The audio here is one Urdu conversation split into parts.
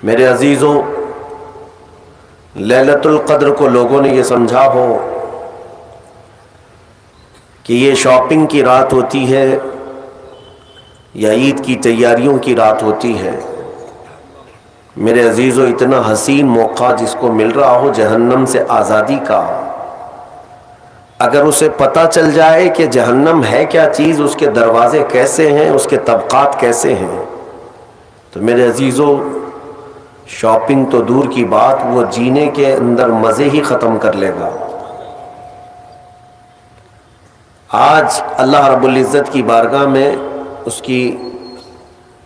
میرے عزیزوں، لیلۃ القدر کو لوگوں نے یہ سمجھا ہو کہ یہ شاپنگ کی رات ہوتی ہے یا عید کی تیاریوں کی رات ہوتی ہے۔ میرے عزیزوں، اتنا حسین موقع جس کو مل رہا ہو جہنم سے آزادی کا، اگر اسے پتہ چل جائے کہ جہنم ہے کیا چیز، اس کے دروازے کیسے ہیں، اس کے طبقات کیسے ہیں، تو میرے عزیزوں شاپنگ تو دور کی بات، وہ جینے کے اندر مزے ہی ختم کر لے گا۔ آج اللہ رب العزت کی بارگاہ میں اس کی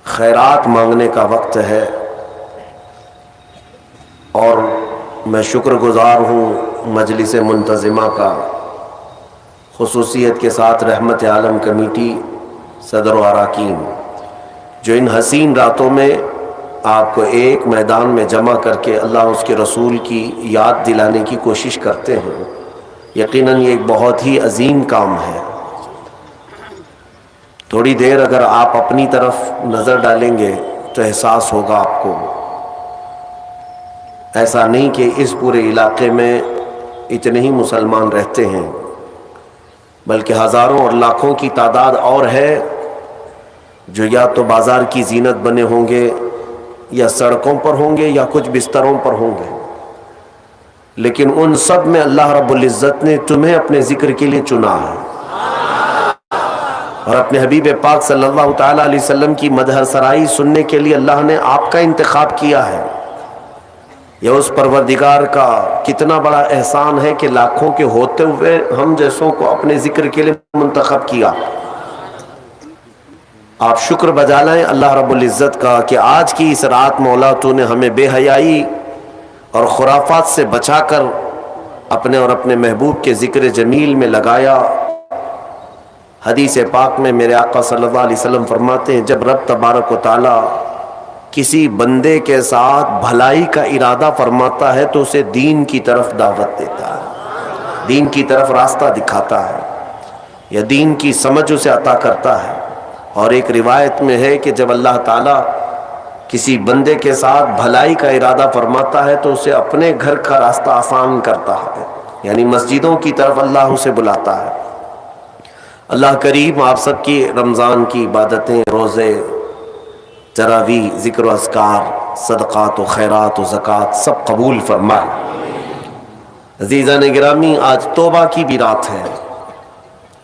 خیرات مانگنے کا وقت ہے، اور میں شکر گزار ہوں مجلس منتظمہ کا، خصوصیت کے ساتھ رحمت عالم کمیٹی صدر و اراکین، جو ان حسین راتوں میں آپ کو ایک میدان میں جمع کر کے اللہ اس کے رسول کی یاد دلانے کی کوشش کرتے ہیں۔ یقیناً یہ ایک بہت ہی عظیم کام ہے۔ تھوڑی دیر اگر آپ اپنی طرف نظر ڈالیں گے تو احساس ہوگا آپ کو، ایسا نہیں کہ اس پورے علاقے میں اتنے ہی مسلمان رہتے ہیں، بلکہ ہزاروں اور لاکھوں کی تعداد اور ہے جو یا تو بازار کی زینت بنے ہوں گے، یا سڑکوں پر ہوں گے، یا کچھ بستروں پر ہوں گے، لیکن ان سب میں اللہ رب العزت نے تمہیں اپنے ذکر کے لیے چنا ہے، اور اپنے حبیب پاک صلی اللہ تعالی علیہ وسلم کی مدح سرائی سننے کے لیے اللہ نے آپ کا انتخاب کیا ہے۔ یہ اس پروردگار کا کتنا بڑا احسان ہے کہ لاکھوں کے ہوتے ہوئے ہم جیسوں کو اپنے ذکر کے لیے منتخب کیا۔ آپ شکر بجا لائیں اللہ رب العزت کا کہ آج کی اس رات مولا تو نے ہمیں بے حیائی اور خرافات سے بچا کر اپنے اور اپنے محبوب کے ذکر جمیل میں لگایا۔ حدیث پاک میں میرے آقا صلی اللہ علیہ وسلم فرماتے ہیں، جب رب تبارک و تعالی کسی بندے کے ساتھ بھلائی کا ارادہ فرماتا ہے تو اسے دین کی طرف دعوت دیتا ہے، دین کی طرف راستہ دکھاتا ہے، یا دین کی سمجھ اسے عطا کرتا ہے۔ اور ایک روایت میں ہے کہ جب اللہ تعالیٰ کسی بندے کے ساتھ بھلائی کا ارادہ فرماتا ہے تو اسے اپنے گھر کا راستہ آسان کرتا ہے، یعنی مسجدوں کی طرف اللہ اسے بلاتا ہے۔ اللہ کریم آپ سب کی رمضان کی عبادتیں، روزے، تراویح، ذکر و اذکار، صدقات و خیرات و زکوٰۃ سب قبول فرمائے۔ عزیزان گرامی، آج توبہ کی بھی رات ہے،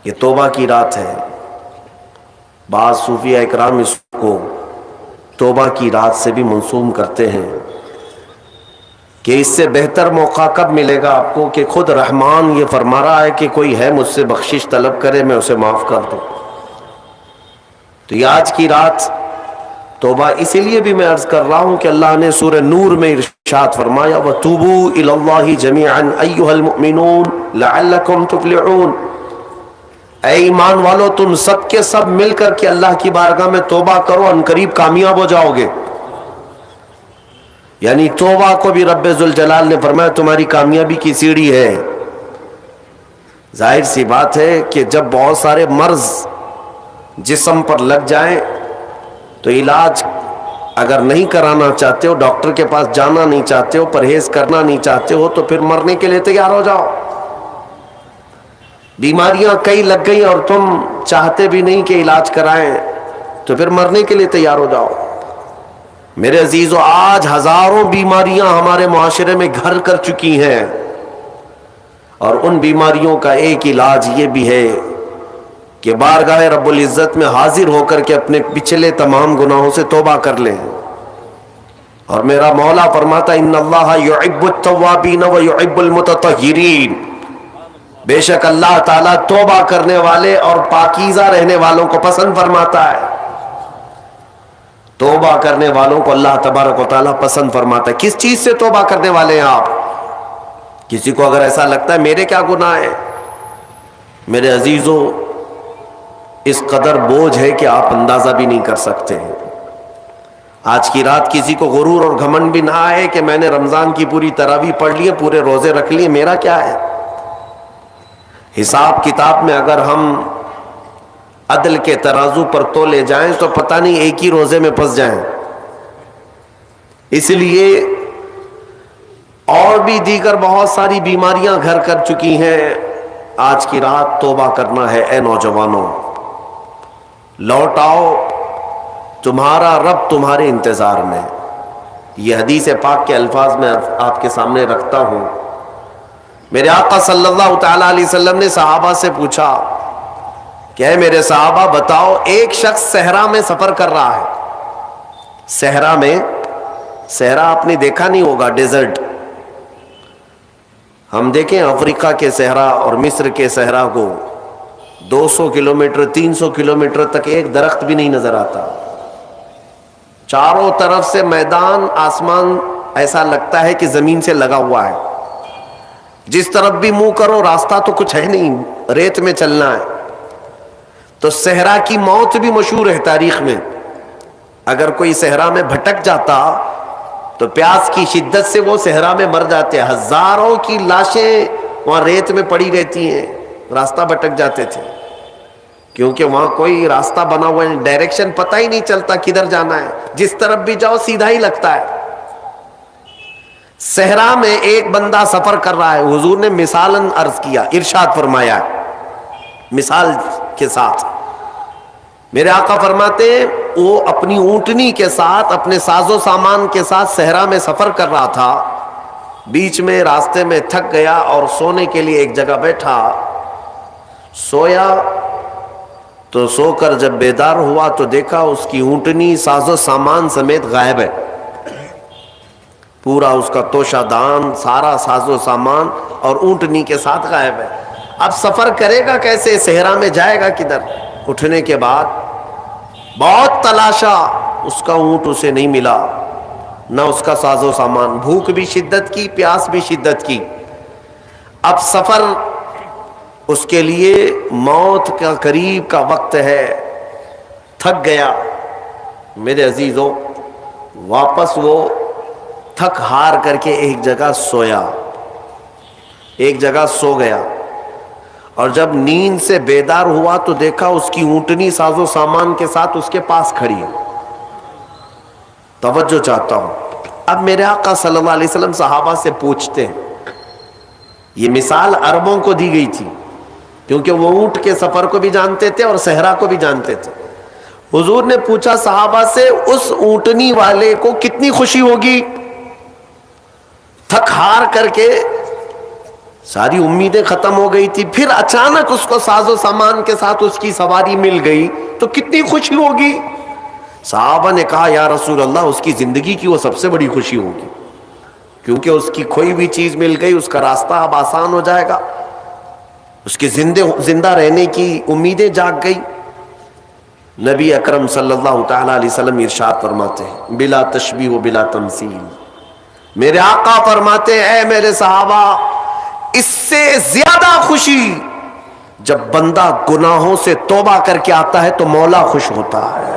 یہ توبہ کی رات ہے۔ بعض صوفیہ اکرام اس کو توبہ کی رات سے بھی منسوب کرتے ہیں کہ اس سے بہتر موقع کب ملے گا آپ کو کہ خود رحمان یہ فرما رہا ہے کہ کوئی ہے مجھ سے بخشش طلب کرے میں اسے معاف کر دوں۔ تو یہ آج کی رات توبہ اسی لیے بھی میں عرض کر رہا ہوں کہ اللہ نے سورہ نور میں ارشاد فرمایا وَتُوبُوا إِلَى اللَّهِ جَمِيعًا أَيُّهَا الْمُؤْمِنُونَ لَعَلَّكُمْ تُفْلِحُونَ۔ اے ایمان والو، تم سب کے سب مل کر کے اللہ کی بارگاہ میں توبہ کرو، عنقریب کامیاب ہو جاؤ گے۔ یعنی توبہ کو بھی رب ذوالجلال نے فرمایا تمہاری کامیابی کی سیڑھی ہے۔ ظاہر سی بات ہے کہ جب بہت سارے مرض جسم پر لگ جائیں تو علاج اگر نہیں کرانا چاہتے ہو، ڈاکٹر کے پاس جانا نہیں چاہتے ہو، پرہیز کرنا نہیں چاہتے ہو، تو پھر مرنے کے لیے تیار ہو جاؤ۔ بیماریاں کئی لگ گئی اور تم چاہتے بھی نہیں کہ علاج کرائیں، تو پھر مرنے کے لیے تیار ہو جاؤ۔ میرے عزیزو، آج ہزاروں بیماریاں ہمارے معاشرے میں گھر کر چکی ہیں، اور ان بیماریوں کا ایک علاج یہ بھی ہے کہ بارگاہ رب العزت میں حاضر ہو کر کے اپنے پچھلے تمام گناہوں سے توبہ کر لیں۔ اور میرا مولا فرماتا ان اللہ یحب التوابین ویحب المتطہرین، بے شک اللہ تعالیٰ توبہ کرنے والے اور پاکیزہ رہنے والوں کو پسند فرماتا ہے۔ توبہ کرنے والوں کو اللہ تبارک و تعالیٰ پسند فرماتا ہے۔ کس چیز سے توبہ کرنے والے ہیں آپ؟ کسی کو اگر ایسا لگتا ہے میرے کیا گناہ ہے، میرے عزیزو اس قدر بوجھ ہے کہ آپ اندازہ بھی نہیں کر سکتے ہیں۔ آج کی رات کسی کو غرور اور گھمنڈ بھی نہ آئے کہ میں نے رمضان کی پوری تراویح پڑھ لی ہے، پورے روزے رکھ لیے، میرا کیا ہے۔ حساب کتاب میں اگر ہم عدل کے ترازو پر تولے جائیں تو پتہ نہیں ایک ہی روزے میں پھنس جائیں۔ اس لیے اور بھی دیگر بہت ساری بیماریاں گھر کر چکی ہیں. آج کی رات توبہ کرنا ہے اے نوجوانوں. لوٹ آؤ، تمہارا رب تمہارے انتظار میں. یہ حدیث پاک کے الفاظ میں آپ کے سامنے رکھتا ہوں. میرے آقا صلی اللہ تعالی علیہ وسلم نے صحابہ سے پوچھا کہ اے میرے صحابہ بتاؤ، ایک شخص صحرا میں سفر کر رہا ہے. صحرا میں، صحرا آپ نے دیکھا نہیں ہوگا، ڈیزرٹ. ہم دیکھیں افریقہ کے صحرا اور مصر کے صحرا کو 200 کلومیٹر 300 کلومیٹر تک ایک درخت بھی نہیں نظر آتا. چاروں طرف سے میدان، آسمان ایسا لگتا ہے کہ زمین سے لگا ہوا ہے. جس طرف بھی منہ کرو راستہ تو کچھ ہے نہیں، ریت میں چلنا ہے. تو صحرا کی موت بھی مشہور ہے تاریخ میں. اگر کوئی صحرا میں بھٹک جاتا تو پیاس کی شدت سے وہ صحرا میں مر جاتے. ہزاروں کی لاشیں وہاں ریت میں پڑی رہتی ہیں، راستہ بھٹک جاتے تھے. کیونکہ وہاں کوئی راستہ بنا ہوا ہے، ڈائریکشن پتہ ہی نہیں چلتا کدھر جانا ہے. جس طرف بھی جاؤ سیدھا ہی لگتا ہے. صحرا میں ایک بندہ سفر کر رہا ہے. حضور نے مثالاً عرض کیا، ارشاد فرمایا مثال کے ساتھ. میرے آقا فرماتے ہیں وہ اپنی اونٹنی کے ساتھ، اپنے ساز و سامان کے ساتھ صحرا میں سفر کر رہا تھا. بیچ میں راستے میں تھک گیا اور سونے کے لیے ایک جگہ بیٹھا. سویا تو سو کر جب بیدار ہوا تو دیکھا اس کی اونٹنی ساز و سامان سمیت غائب ہے. پورا اس کا توشہ دان، سارا ساز و سامان اور اونٹنی کے ساتھ غائب ہے. اب سفر کرے گا کیسے؟ صحرا میں جائے گا کدھر؟ اٹھنے کے بعد بہت تلاشا، اس کا اونٹ اسے نہیں ملا، نہ اس کا ساز و سامان. بھوک بھی شدت کی، پیاس بھی شدت کی. اب سفر اس کے لیے موت کا قریب کا وقت ہے. تھک گیا میرے عزیزوں. واپس وہ تھک ہار کر کے ایک جگہ سویا، ایک جگہ سو گیا. اور جب نیند سے بیدار ہوا تو دیکھا اس کی اونٹنی ساز و سامان کے ساتھ اس کے پاس کھڑی ہے. توجہ چاہتا ہوں. اب میرے آقا صلی اللہ علیہ وسلم صحابہ سے پوچھتے ہیں، یہ مثال عربوں کو دی گئی تھی کیونکہ وہ اونٹ کے سفر کو بھی جانتے تھے اور صحرا کو بھی جانتے تھے. حضور نے پوچھا صحابہ سے، اس اونٹنی والے کو کتنی خوشی ہوگی؟ تھک ہار کر کے ساری امیدیں ختم ہو گئی تھی، پھر اچانک اس کو ساز و سامان کے ساتھ اس کی سواری مل گئی تو کتنی خوشی ہوگی؟ صحابہ نے کہا یا رسول اللہ، اس کی زندگی کی وہ سب سے بڑی خوشی ہوگی، کیونکہ اس کی کھوئی ہوئی چیز مل گئی، اس کا راستہ اب آسان ہو جائے گا، اس کے زندہ رہنے کی امیدیں جاگ گئی. نبی اکرم صلی اللہ تعالی علیہ وسلم ارشاد فرماتے ہیں بلا تشبیہ و بلا تمثیل. میرے آقا فرماتے ہیں اے میرے صحابہ، اس سے زیادہ خوشی جب بندہ گناہوں سے توبہ کر کے آتا ہے تو مولا خوش ہوتا ہے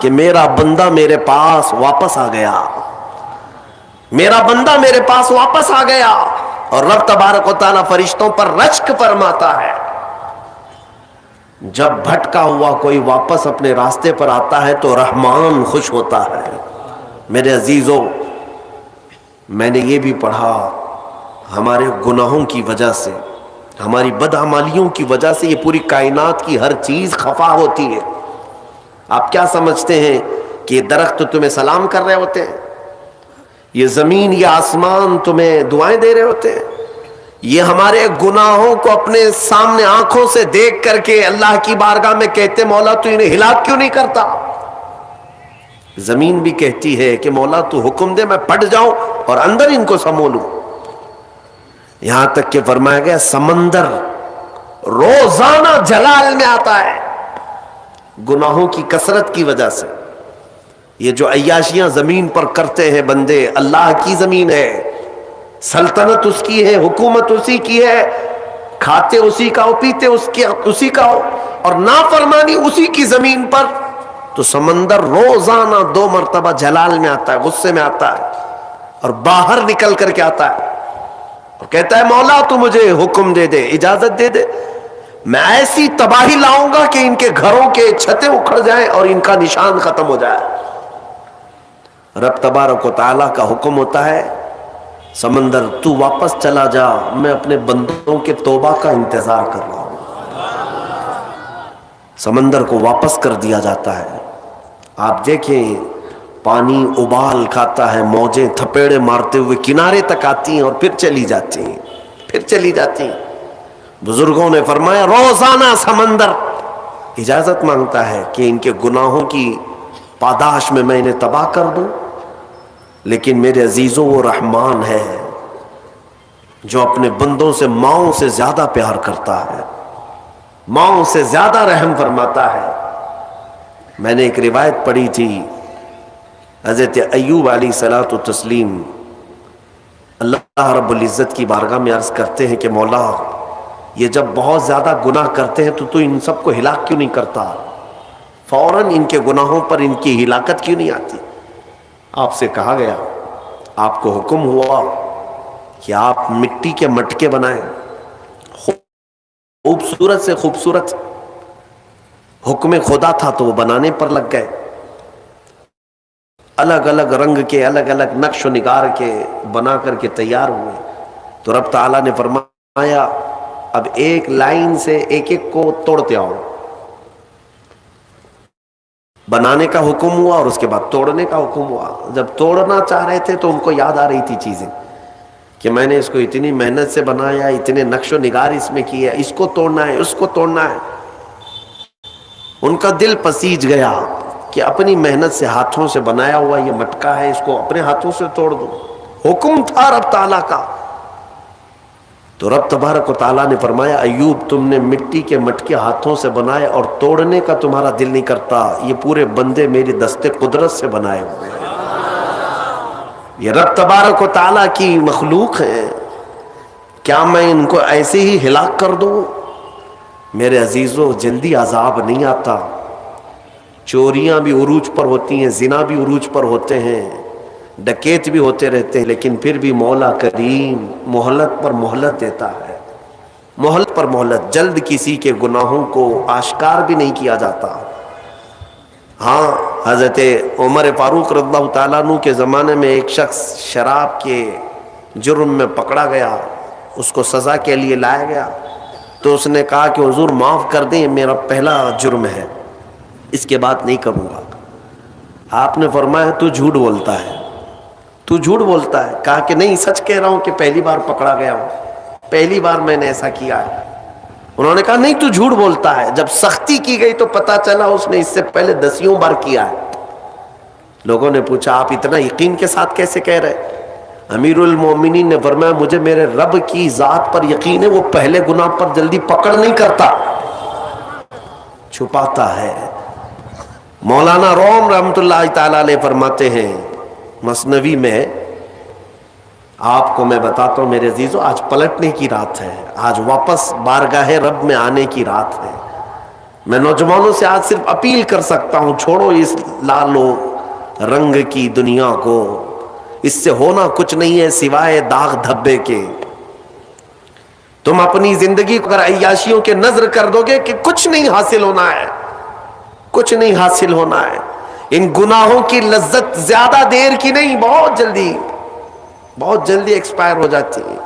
کہ میرا بندہ میرے پاس واپس آ گیا، میرا بندہ میرے پاس واپس آ گیا. اور رب تبارک و تعالیٰ فرشتوں پر رشک فرماتا ہے، جب بھٹکا ہوا کوئی واپس اپنے راستے پر آتا ہے تو رحمان خوش ہوتا ہے. میرے عزیزوں، میں نے یہ بھی پڑھا، ہمارے گناہوں کی وجہ سے، ہماری بدعمالیوں کی وجہ سے یہ پوری کائنات کی ہر چیز خفا ہوتی ہے. آپ کیا سمجھتے ہیں کہ یہ درخت تمہیں سلام کر رہے ہوتے ہیں؟ یہ زمین یا آسمان تمہیں دعائیں دے رہے ہوتے ہیں؟ یہ ہمارے گناہوں کو اپنے سامنے آنکھوں سے دیکھ کر کے اللہ کی بارگاہ میں کہتے مولا تو انہیں ہلاک کیوں نہیں کرتا؟ زمین بھی کہتی ہے کہ مولا تو حکم دے میں پھٹ جاؤں اور اندر ان کو سمو لوں. یہاں تک کہ فرمایا گیا سمندر روزانہ جلال میں آتا ہے گناہوں کی کثرت کی وجہ سے. یہ جو عیاشیاں زمین پر کرتے ہیں بندے، اللہ کی زمین ہے، سلطنت اس کی ہے، حکومت اسی کی ہے، کھاتے اسی کا ہو، پیتے اسی کا ہو، اور نافرمانی اسی کی زمین پر. تو سمندر روزانہ 2 مرتبہ جلال میں آتا ہے، غصے میں آتا ہے، اور باہر نکل کر کے آتا ہے اور کہتا ہے مولا تو مجھے حکم دے دے، اجازت دے دے، میں ایسی تباہی لاؤں گا کہ ان کے گھروں کے چھتیں اکھڑ جائیں اور ان کا نشان ختم ہو جائے. رب تبارک و تعالیٰ کا حکم ہوتا ہے سمندر تو واپس چلا جا، میں اپنے بندوں کے توبہ کا انتظار کر رہا ہوں۔ سمندر کو واپس کر دیا جاتا ہے۔ آپ دیکھیں پانی ابال کھاتا ہے، موجیں تھپیڑے مارتے ہوئے کنارے تک آتی ہیں اور پھر چلی جاتی ہیں، پھر چلی جاتی ہیں۔ بزرگوں نے فرمایا روزانہ سمندر اجازت مانگتا ہے کہ ان کے گناہوں کی پاداش میں انہیں تباہ کر دوں، لیکن میرے عزیزوں وہ رحمان ہے جو اپنے بندوں سے ماؤں سے زیادہ پیار کرتا ہے، ماؤں سے زیادہ رحم فرماتا ہے۔ میں نے ایک روایت پڑھی تھی، حضرت ایوب علیہ الصلوۃ والتسلیم اللہ رب العزت کی بارگاہ میں عرض کرتے ہیں کہ مولا یہ جب بہت زیادہ گناہ کرتے ہیں تو ان سب کو ہلاک کیوں نہیں کرتا؟ فوراً ان کے گناہوں پر ان کی ہلاکت کیوں نہیں آتی؟ آپ سے کہا گیا، آپ کو حکم ہوا کہ آپ مٹی کے مٹکے بنائیں، خوبصورت سے خوبصورت، حکم خدا تھا تو وہ بنانے پر لگ گئے، الگ الگ رنگ کے، الگ الگ نقش و نگار کے بنا کر کے تیار ہوئے۔ تو رب تعالیٰ نے فرمایا اب ایک لائن سے ایک ایک کو توڑتے آؤ۔ بنانے کا حکم ہوا اور اس کے بعد توڑنے کا حکم ہوا۔ جب توڑنا چاہ رہے تھے تو ان کو یاد آ رہی تھی چیزیں کہ میں نے اس کو اتنی محنت سے بنایا، اتنے نقش و نگار اس میں کیا، اس کو توڑنا ہے، اس کو توڑنا ہے۔ ان کا دل پسیج گیا کہ اپنی محنت سے ہاتھوں سے بنایا ہوا یہ مٹکا ہے، اس کو اپنے ہاتھوں سے توڑ دو۔ حکم تھا رب تعالیٰ کا۔ تو رب تبارک و تعالیٰ نے فرمایا ایوب تم نے مٹی کے مٹکے ہاتھوں سے بنائے اور توڑنے کا تمہارا دل نہیں کرتا، یہ پورے بندے میری دستے قدرت سے بنائے ہوئے ہیں۔ یہ رب تبارک و تعالیٰ کی مخلوق ہے، کیا میں ان کو ایسے ہی ہلاک کر دوں؟ میرے عزیزوں جلدی عذاب نہیں آتا، چوریاں بھی عروج پر ہوتی ہیں، زنا بھی عروج پر ہوتے ہیں، ڈکیت بھی ہوتے رہتے ہیں، لیکن پھر بھی مولا کریم مہلت پر مہلت دیتا ہے، مہلت پر مہلت۔ جلد کسی کے گناہوں کو آشکار بھی نہیں کیا جاتا۔ ہاں حضرت عمر فاروق رضی اللہ تعالیٰ عنہ کے زمانے میں ایک شخص شراب کے جرم میں پکڑا گیا، اس کو سزا کے لیے لایا گیا، تو اس نے کہا کہ حضور معاف کر دیں، میرا پہلا جرم ہے، اس کے بعد نہیں کروں گا۔ آپ نے فرمایا تو جھوٹ بولتا ہے، تو جھوٹ بولتا ہے۔ کہا کہ نہیں سچ کہہ رہا ہوں کہ پہلی بار پکڑا گیا ہوں، پہلی بار میں نے ایسا کیا ہے۔ انہوں نے کہا نہیں تو جھوٹ بولتا ہے۔ جب سختی کی گئی تو پتا چلا اس نے اس سے پہلے 10 بار کیا ہے۔ لوگوں نے پوچھا آپ اتنا یقین کے ساتھ کیسے کہہ رہے؟ امیر المومنین نے فرمایا مجھے میرے رب کی ذات پر یقین ہے، وہ پہلے گناہ پر جلدی پکڑ نہیں کرتا، چھپاتا ہے۔ مولانا روم رحمۃ اللہ تعالی علیہ فرماتے ہیں مثنوی میں، آپ کو میں بتاتا ہوں میرے عزیزو، آج پلٹنے کی رات ہے، آج واپس بارگاہ رب میں آنے کی رات ہے۔ میں نوجوانوں سے آج صرف اپیل کر سکتا ہوں چھوڑو اس لال و رنگ کی دنیا کو، اس سے ہونا کچھ نہیں ہے سوائے داغ دھبے کے۔ تم اپنی زندگی کو اگر عیاشیوں کے نظر کر دو گے کہ کچھ نہیں حاصل ہونا ہے، کچھ نہیں حاصل ہونا ہے۔ ان گناہوں کی لذت زیادہ دیر کی نہیں، بہت جلدی ایکسپائر ہو جاتی ہے،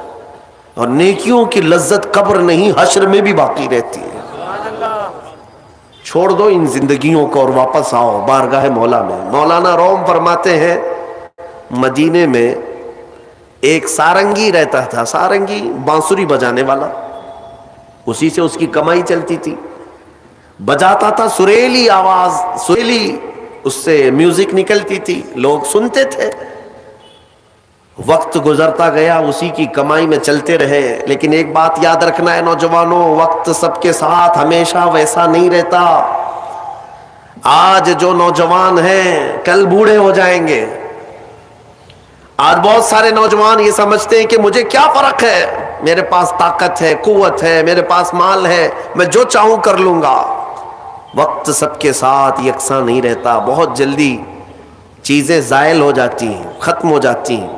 اور نیکیوں کی لذت قبر نہیں حشر میں بھی باقی رہتی ہے۔ چھوڑ دو ان زندگیوں کو اور واپس آؤ بارگاہ مولا میں۔ مولانا روم فرماتے ہیں مدینے میں ایک سارنگی رہتا تھا، سارنگی بانسری بجانے والا، اسی سے اس کی کمائی چلتی تھی، بجاتا تھا، سریلی آواز، سریلی اس سے میوزک نکلتی تھی، لوگ سنتے تھے۔ وقت گزرتا گیا، اسی کی کمائی میں چلتے رہے، لیکن ایک بات یاد رکھنا ہے نوجوانوں، وقت سب کے ساتھ ہمیشہ ویسا نہیں رہتا۔ آج جو نوجوان ہیں کل بوڑھے ہو جائیں گے۔ آج بہت سارے نوجوان یہ سمجھتے ہیں کہ مجھے کیا فرق ہے، میرے پاس طاقت ہے، قوت ہے، میرے پاس مال ہے، میں جو چاہوں کر لوں گا۔ وقت سب کے ساتھ یکساں نہیں رہتا، بہت جلدی چیزیں زائل ہو جاتی ہیں، ختم ہو جاتی ہیں۔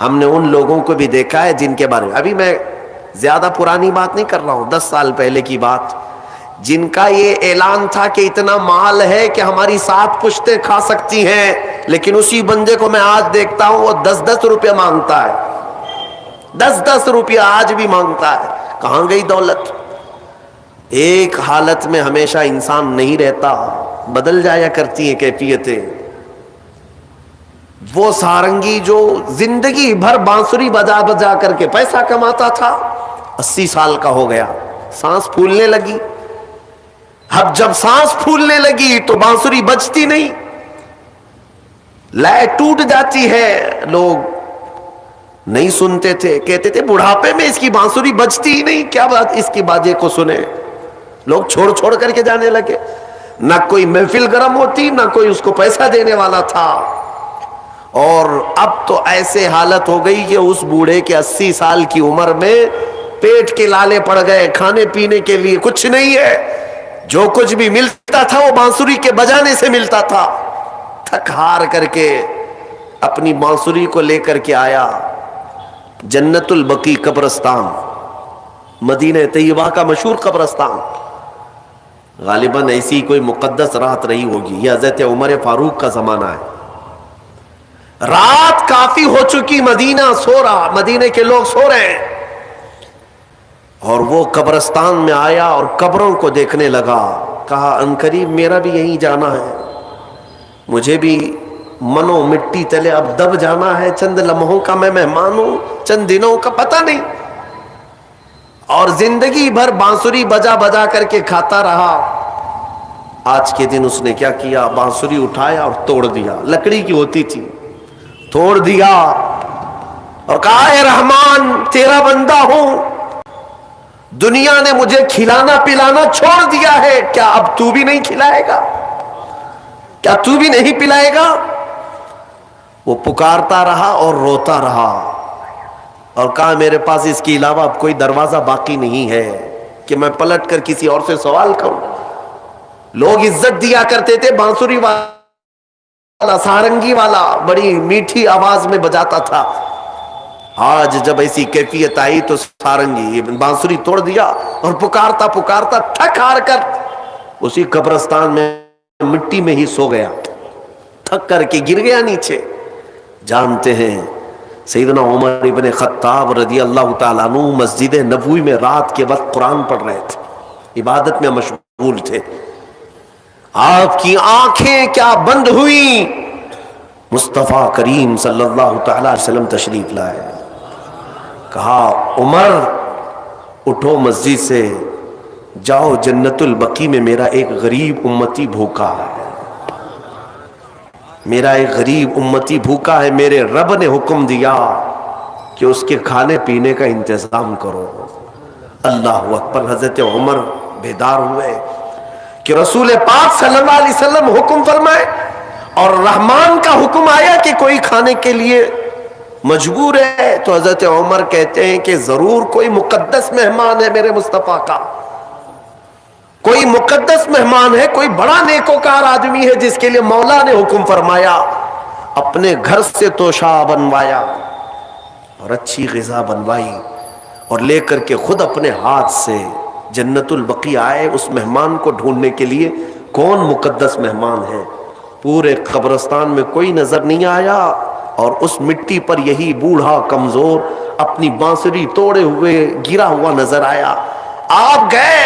ہم نے ان لوگوں کو بھی دیکھا ہے جن کے بارے میں، ابھی میں زیادہ پرانی بات نہیں کر رہا ہوں، 10 سال پہلے کی بات، جن کا یہ اعلان تھا کہ اتنا مال ہے کہ ہماری 7 پشتیں کھا سکتی ہیں، لیکن اسی بندے کو میں آج دیکھتا ہوں وہ 10-10 روپے مانگتا ہے، 10-10 روپیہ آج بھی مانگتا ہے۔ کہاں گئی دولت؟ ایک حالت میں ہمیشہ انسان نہیں رہتا، بدل جایا کرتی ہیں کیفیتیں۔ وہ سارنگی جو زندگی بھر بانسری بجا بجا کر کے پیسہ کماتا تھا، 80 سال کا ہو گیا، سانس پھولنے لگی۔ اب جب سانس پھولنے لگی تو بانسری بجتی نہیں، لے ٹوٹ جاتی ہے، لوگ نہیں سنتے تھے، کہتے تھے بڑھاپے میں اس کی بانسری بجتی ہی نہیں، کیا بات اس کی باجے کو سنے۔ لوگ چھوڑ چھوڑ کر کے جانے لگے، نہ کوئی محفل گرم ہوتی، نہ کوئی اس کو پیسہ دینے والا تھا۔ اور اب تو ایسے حالت ہو گئی کہ اس بوڑھے کے 80 سال کی عمر میں پیٹ کے لالے پڑ گئے، کھانے پینے کے لیے کچھ نہیں ہے، جو کچھ بھی ملتا تھا وہ بانسری کے بجانے سے ملتا تھا۔ تھک ہار کر کے اپنی بانسری کو لے کر کے آیا جنت البقیع قبرستان، مدینہ طیبہ کا مشہور قبرستان۔ غالباً ایسی کوئی مقدس رات رہی ہوگی، یہ حضرت عمر فاروق کا زمانہ ہے۔ رات کافی ہو چکی، مدینہ سو رہا، مدینے کے لوگ سو رہے ہیں، اور وہ قبرستان میں آیا اور قبروں کو دیکھنے لگا۔ کہا عنقریب میرا بھی یہیں جانا ہے، مجھے بھی منو مٹی تلے اب دب جانا ہے، چند لمحوں کا میں مہمان ہوں، چند دنوں کا پتہ نہیں۔ اور زندگی بھر بانسری بجا بجا کر کے کھاتا رہا۔ آج کے دن اس نے کیا کیا، بانسری اٹھایا اور توڑ دیا، لکڑی کی ہوتی تھی، توڑ دیا اور کہا اے رحمان تیرا بندہ ہوں، دنیا نے مجھے کھلانا پلانا چھوڑ دیا ہے، کیا اب تو بھی نہیں کھلائے گا؟ کیا تو بھی نہیں پلائے گا؟ وہ پکارتا رہا اور روتا رہا، اور کہا میرے پاس اس کے علاوہ اب کوئی دروازہ باقی نہیں ہے کہ میں پلٹ کر کسی اور سے سوال کروں۔ لوگ عزت دیا کرتے تھے، بانسری والا، سارنگی والا بڑی میٹھی آواز میں بجاتا تھا۔ آج جب ایسی کیفیت آئی تو سارنگی بانسری توڑ دیا اور پکارتا پکارتا تھک ہار کر اسی قبرستان میں مٹی میں ہی سو گیا، تھک کر کے گر گیا نیچے۔ جانتے ہیں سیدنا عمر ابن خطاب رضی اللہ تعالیٰ عنہ مسجد نبوی میں رات کے وقت قرآن پڑھ رہے تھے، عبادت میں مشغول تھے۔ آپ کی آنکھیں کیا بند ہوئی، مصطفیٰ کریم صلی اللہ تعالیٰ علیہ وسلم تشریف لائے۔ کہا عمر اٹھو مسجد سے، جاؤ جنت البقیع میں میرا ایک غریب امتی بھوکا ہے، میرا ایک غریب امتی بھوکا ہے، میرے رب نے حکم دیا کہ اس کے کھانے پینے کا انتظام کرو۔ اللہ اکبر۔ حضرت عمر بیدار ہوئے کہ رسول پاک صلی اللہ علیہ وسلم حکم فرمائے اور رحمان کا حکم آیا کہ کوئی کھانے کے لیے مجبور ہے، تو حضرت عمر کہتے ہیں کہ ضرور کوئی مقدس مہمان ہے میرے مصطفیٰ کا، کوئی مقدس مہمان ہے، کوئی بڑا نیکوکار آدمی ہے جس کے لیے مولا نے حکم فرمایا، اپنے گھر سے توشہ بنوایا اور اچھی غذا بنوائی اور لے کر کے خود اپنے ہاتھ سے جنت البقیع آئے اس مہمان کو ڈھونڈنے کے لیے۔ کون مقدس مہمان ہے؟ پورے قبرستان میں کوئی نظر نہیں آیا، اور اس مٹی پر یہی بوڑھا کمزور اپنی بانسری توڑے ہوئے گرا ہوا نظر آیا۔ آپ گئے،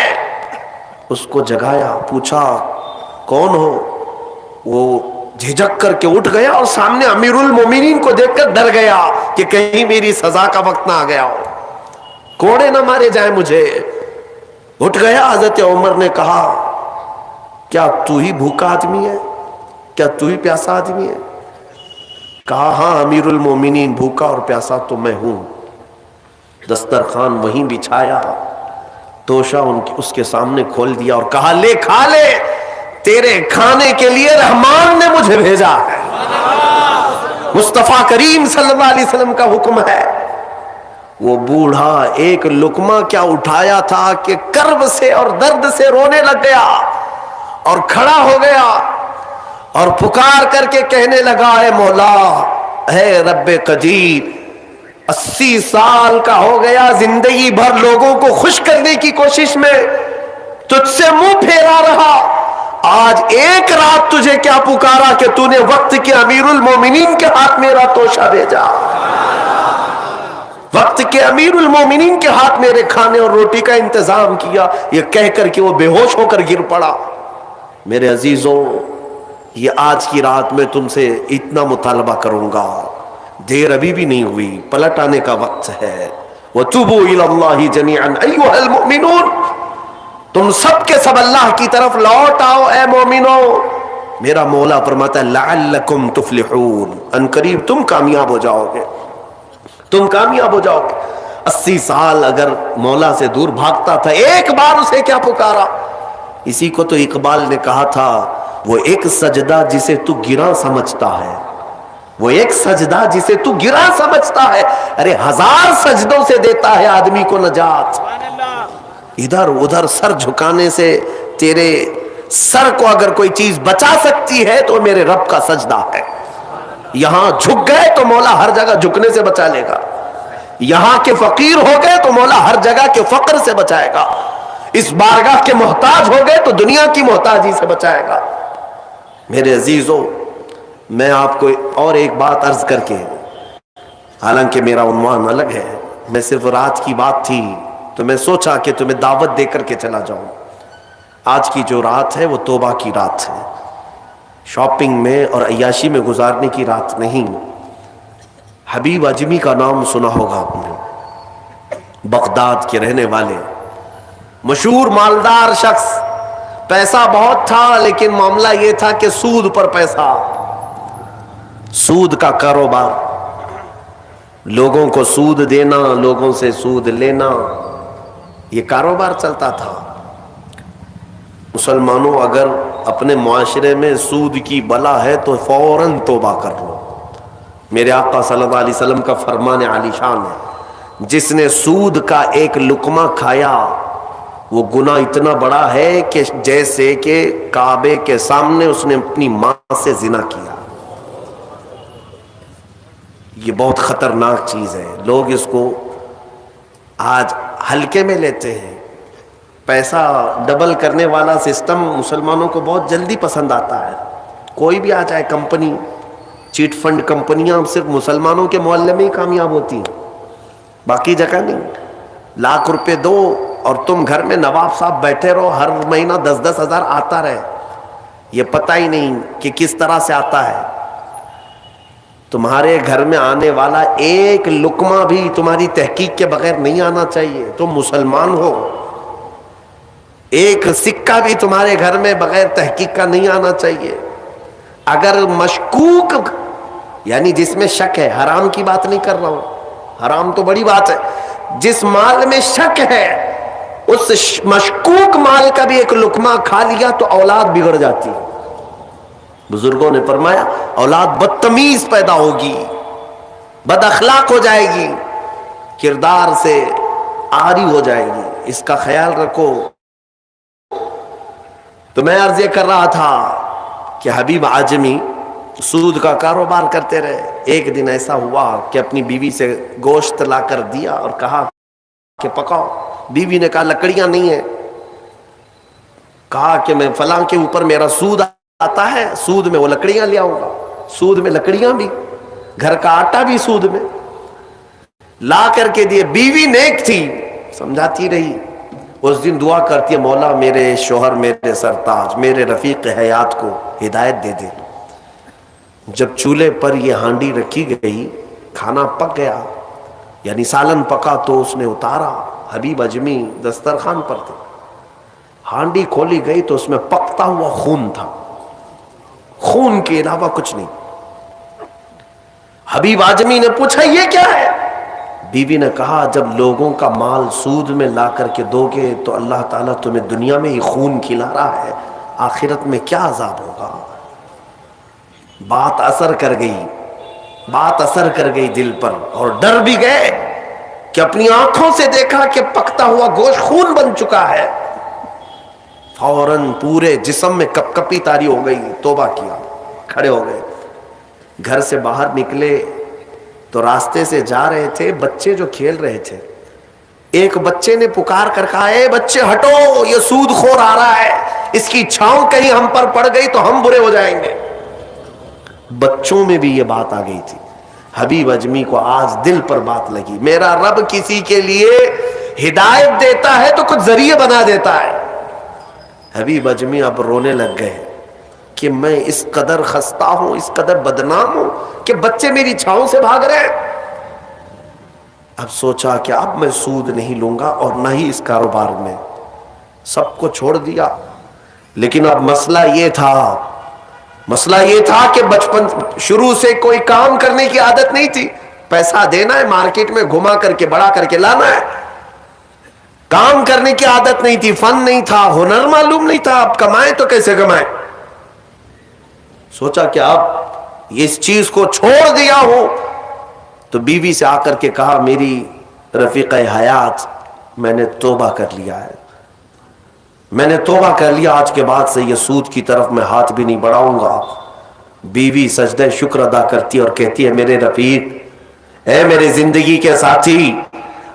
اس کو جگایا، پوچھا کون ہو؟ وہ جھجک کر کے اٹھ گیا اور سامنے امیر المومنین کو دیکھ کر ڈر گیا کہ کہیں میری سزا کا وقت نہ آ گیا ہو، کوڑے نہ مارے جائیں مجھے۔ اٹھ گیا۔ حضرت عمر نے کہا کیا تو ہی بھوکا آدمی ہے؟ کیا تو ہی پیاسا آدمی ہے؟ کہا ہاں امیر المومنین، بھوکا اور پیاسا تو میں ہوں۔ دسترخوان وہیں بچھایا، توشہ اس کے سامنے کھول دیا اور کہا لے کھا لے، تیرے کھانے کے لیے رحمان نے مجھے بھیجا ہے، مصطفیٰ کریم صلی اللہ علیہ وسلم کا حکم ہے۔ وہ بوڑھا ایک لقمہ کیا اٹھایا تھا کہ کرب سے اور درد سے رونے لگ گیا اور کھڑا ہو گیا اور پکار کر کے کہنے لگا اے مولا، اے رب قدیر، 80 سال کا ہو گیا، زندگی بھر لوگوں کو خوش کرنے کی کوشش میں تجھ سے منہ پھیرا رہا، آج ایک رات تجھے کیا پکارا کہ تو نے وقت کے امیر المومنین کے ہاتھ میرا توشہ بھیجا، وقت کے امیر المومنین کے ہاتھ میرے کھانے اور روٹی کا انتظام کیا، یہ کہہ کر کہ وہ بے ہوش ہو کر گر پڑا۔ میرے عزیزوں، یہ آج کی رات میں تم سے اتنا مطالبہ کروں گا، دیر ابھی بھی نہیں ہوئی، پلٹ آنے کا وقت ہے۔ وَتُوبُوا إِلَى اللَّهِ جَمِيعًا أَيُّهَا الْمُؤْمِنُونَ، تم سب کے سب اللہ کی طرف لوٹ آؤ اے مومنو۔ میرا مولا فرماتا ہے لعلکم تفلحون، ان قریب تم کامیاب ہو جاؤ گے، تم کامیاب ہو جاؤ گے۔ 80 سال اگر مولا سے دور بھاگتا تھا، ایک بار اسے کیا پکارا؟ اسی کو تو اقبال نے کہا تھا، وہ ایک سجدہ جسے تو گراں سمجھتا ہے، وہ ایک سجدہ جسے تو گراں سمجھتا ہے، ارے 1000 سجدوں سے دیتا ہے آدمی کو نجات۔ ادھر ادھر سر جھکانے سے تیرے سر کو اگر کوئی چیز بچا سکتی ہے تو میرے رب کا سجدہ ہے۔ یہاں جھک گئے تو مولا ہر جگہ جھکنے سے بچا لے گا، یہاں کے فقیر ہو گئے تو مولا ہر جگہ کے فقر سے بچائے گا، اس بارگاہ کے محتاج ہو گئے تو دنیا کی محتاجی سے بچائے گا۔ میرے عزیزوں، میں آپ کو اور ایک بات عرض کر کے، حالانکہ میرا عنوان الگ ہے، میں صرف رات کی بات تھی تو میں سوچا کہ تمہیں دعوت دے کر کے چلا جاؤں۔ آج کی جو رات ہے وہ توبہ کی رات ہے، شاپنگ میں اور عیاشی میں گزارنے کی رات نہیں۔ حبیب اجمی کا نام سنا ہوگا آپ نے، بغداد کے رہنے والے مشہور مالدار شخص، پیسہ بہت تھا لیکن معاملہ یہ تھا کہ سود پر پیسہ، سود کا کاروبار، لوگوں کو سود دینا، لوگوں سے سود لینا، یہ کاروبار چلتا تھا۔ مسلمانوں، اگر اپنے معاشرے میں سود کی بلا ہے تو فوراً توبہ کر لو۔ میرے آقا صلی اللہ علیہ وسلم کا فرمان عالی شان ہے، جس نے سود کا ایک لقمہ کھایا وہ گناہ اتنا بڑا ہے کہ جیسے کہ کعبے کے سامنے اس نے اپنی ماں سے زنا کیا۔ یہ بہت خطرناک چیز ہے، لوگ اس کو آج ہلکے میں لیتے ہیں۔ پیسہ ڈبل کرنے والا سسٹم مسلمانوں کو بہت جلدی پسند آتا ہے، کوئی بھی آ جائے کمپنی، چیٹ فنڈ کمپنیاں صرف مسلمانوں کے محلے میں ہی کامیاب ہوتی ہیں، باقی جگہ نہیں۔ لاکھ روپے دو اور تم گھر میں نواب صاحب بیٹھے رہو، ہر مہینہ 10-10 ہزار آتا رہے، یہ پتہ ہی نہیں کہ کس طرح سے آتا ہے۔ تمہارے گھر میں آنے والا ایک لقمہ بھی تمہاری تحقیق کے بغیر نہیں آنا چاہیے، تم مسلمان ہو۔ ایک سکہ بھی تمہارے گھر میں بغیر تحقیق کا نہیں آنا چاہیے۔ اگر مشکوک، یعنی جس میں شک ہے، حرام کی بات نہیں کر رہا ہوں، حرام تو بڑی بات ہے، جس مال میں شک ہے اس مشکوک مال کا بھی ایک لقمہ کھا لیا تو اولاد بگڑ جاتی ہے۔ بزرگوں نے فرمایا اولاد بدتمیز پیدا ہوگی، بد اخلاق ہو جائے گی، کردار سے عاری ہو جائے گی، اس کا خیال رکھو۔ تو میں عرض یہ کر رہا تھا کہ حبیب اعجمی سود کا کاروبار کرتے رہے۔ ایک دن ایسا ہوا کہ اپنی بیوی سے گوشت لا کر دیا اور کہا کہ پکاؤ۔ بیوی نے کہا لکڑیاں نہیں ہیں، کہا کہ میں فلاں کے اوپر میرا سود آتا ہے، سود میں وہ لکڑیاں لے آؤں گا، سود میں لکڑیاں بھی، گھر کا آٹا بھی سود میں لا کر کے دیے۔ بیوی نیک تھی، سمجھاتی رہی، اس دن دعا کرتی ہے مولا میرے شوہر، میرے سرتاج، میرے رفیق حیات کو ہدایت دے دے۔ جب چولہے پر یہ ہانڈی رکھی گئی، کھانا پک گیا، یعنی سالن پکا تو اس نے اتارا، حبیب اجمی دسترخوان پر تھے، ہانڈی کھولی گئی تو اس میں پکتا ہوا خون تھا، خون کے علاوہ کچھ نہیں۔ حبیب اعجمی نے پوچھا یہ کیا ہے؟ بیوی نے کہا جب لوگوں کا مال سود میں لا کر کے دو گے تو اللہ تعالیٰ تمہیں دنیا میں ہی خون کھلا رہا ہے، آخرت میں کیا عذاب ہوگا۔ بات اثر کر گئی، بات اثر کر گئی دل پر، اور ڈر بھی گئے کہ اپنی آنکھوں سے دیکھا کہ پکتا ہوا گوشت خون بن چکا ہے۔ فوراً پورے جسم میں کپ کپی طاری ہو گئی، توبہ کیا، کھڑے ہو گئے، گھر سے باہر نکلے تو راستے سے جا رہے تھے، بچے جو کھیل رہے تھے ایک بچے نے پکار کر کہا اے بچے ہٹو، یہ سود خور آ رہا ہے، اس کی چھاؤں کہیں ہم پر پڑ گئی تو ہم برے ہو جائیں گے۔ بچوں میں بھی یہ بات آ گئی تھی۔ حبیب اجمی کو آج دل پر بات لگی، میرا رب کسی کے لیے ہدایت دیتا ہے تو کچھ ذریعے بنا دیتا ہے۔ حبیب اجمی اب رونے لگ گئے کہ میں اس قدر خستہ ہوں، اس قدر بدنام ہوں کہ بچے میری چھاؤں سے بھاگ رہے ہیں۔ اب سوچا کہ اب میں سود نہیں لوں گا اور نہ ہی اس کاروبار میں، سب کو چھوڑ دیا۔ لیکن اب مسئلہ یہ تھا کہ بچپن شروع سے کوئی کام کرنے کی عادت نہیں تھی، پیسہ دینا ہے مارکیٹ میں گھما کر کے بڑا کر کے لانا ہے، کام کرنے کی عادت نہیں تھی، فن نہیں تھا، ہنر معلوم نہیں تھا، اب کمائیں تو کیسے کمائیں۔ سوچا کہ اب اس چیز کو چھوڑ دیا ہوں تو بیوی سے آ کر کے کہا میری رفیقہ حیات میں نے توبہ کر لیا ہے، میں نے توبہ کر لیا، آج کے بعد سے یہ سود کی طرف میں ہاتھ بھی نہیں بڑھاؤں گا۔ بیوی سجدہ شکر ادا کرتی اور کہتی ہے میرے رفیق، اے میرے زندگی کے ساتھی،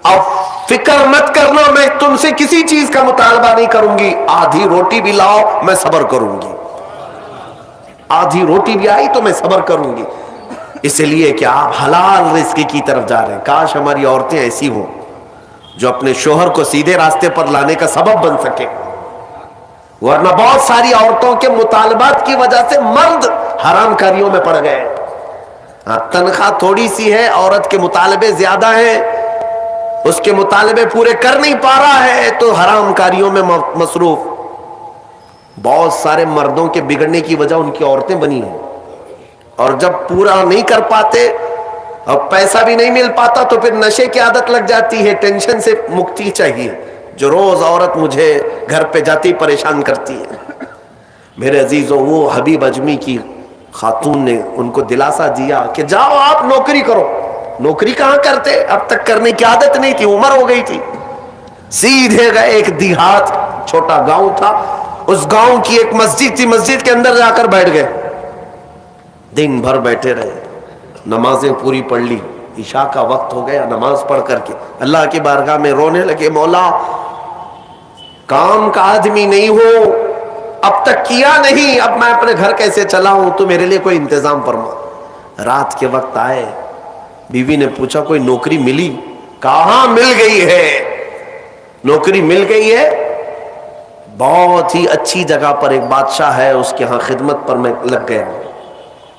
اب فکر مت کرنا، میں تم سے کسی چیز کا مطالبہ نہیں کروں گی، آدھی روٹی بھی لاؤ میں صبر کروں گی، آدھی روٹی بھی آئی تو میں صبر کروں گی، اس لیے کہ آپ حلال رزق کی طرف جا رہے ہیں۔ کاش ہماری عورتیں ایسی ہوں جو اپنے شوہر کو سیدھے راستے پر لانے کا سبب بن سکے، ورنہ بہت ساری عورتوں کے مطالبات کی وجہ سے مرد حرام کاریوں میں پڑ گئے۔ تنخواہ تھوڑی سی ہے، عورت کے مطالبے زیادہ ہیں، اس کے مطالبے پورے کر نہیں پا رہا ہے تو حرام کاریوں میں مصروف۔ بہت سارے مردوں کے بگڑنے کی وجہ ان کی عورتیں بنی ہیں، اور جب پورا نہیں کر پاتے اور پیسہ بھی نہیں مل پاتا تو پھر نشے کی عادت لگ جاتی ہے، ٹینشن سے مکتی چاہیے، جو روز عورت مجھے گھر پہ جاتی پریشان کرتی ہے۔ میرے عزیزوں، وہ حبیب اجمی کی خاتون نے ان کو دلاسا دیا کہ جاؤ آپ نوکری کرو۔ نوکری کہاں کرتے، اب تک کرنے کی عادت نہیں تھی، عمر ہو گئی تھی۔ سیدھے گئے، ایک دیہات چھوٹا گاؤں تھا، اس گاؤں کی ایک مسجد تھی، مسجد کے اندر جا کر بیٹھ گئے، دن بھر بیٹھے رہے، نمازیں پوری پڑھ لی، عشاء کا وقت ہو گیا، نماز پڑھ کر کے اللہ کی بارگاہ میں رونے لگے، مولا کام کا آدمی نہیں ہو، اب تک کیا نہیں، اب میں اپنے گھر کیسے چلاؤں، تو میرے لیے کوئی انتظام فرما۔ رات کے وقت آئے، بیوی نے پوچھا کوئی نوکری ملی؟ کہاں مل گئی ہے، نوکری مل گئی ہے، بہت ہی اچھی جگہ پر ایک بادشاہ ہے، اس کے ہاں خدمت پر میں لگ گیا۔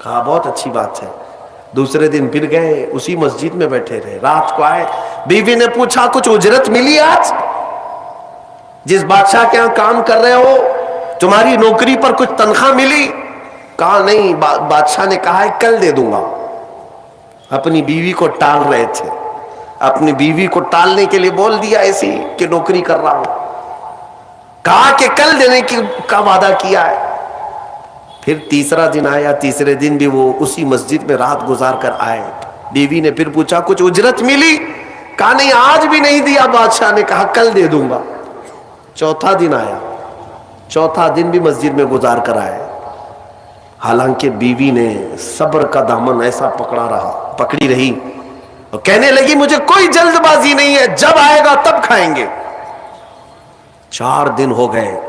کہا بہت اچھی بات ہے۔ دوسرے دن پھر گئے، اسی مسجد میں بیٹھے رہے، رات کو آئے، بیوی نے پوچھا کچھ اجرت ملی آج؟ جس بادشاہ کے ہاں کام کر رہے ہو تمہاری نوکری پر کچھ تنخواہ ملی؟ کہا نہیں، بادشاہ نے کہا ہے کل دے دوں گا۔ اپنی بیوی کو ٹال رہے تھے، اپنی بیوی کو ٹالنے کے لیے بول دیا ایسی کہ نوکری کر رہا ہوں، کہا کہ کل دینے کا وعدہ کیا ہے۔ پھر تیسرا دن آیا، تیسرے دن بھی وہ اسی مسجد میں رات گزار کر آئے، بیوی نے پھر پوچھا کچھ اجرت ملی؟ کہا نہیں آج بھی نہیں دیا، بادشاہ نے کہا کل دے دوں گا۔ چوتھا دن آیا، چوتھا دن بھی مسجد میں گزار کر آئے، حالانکہ بیوی نے صبر کا دامن ایسا پکڑی رہی اور کہنے لگی مجھے کوئی جلد بازی نہیں ہے، جب آئے گا تب کھائیں گے۔ 4 دن ہو گئے،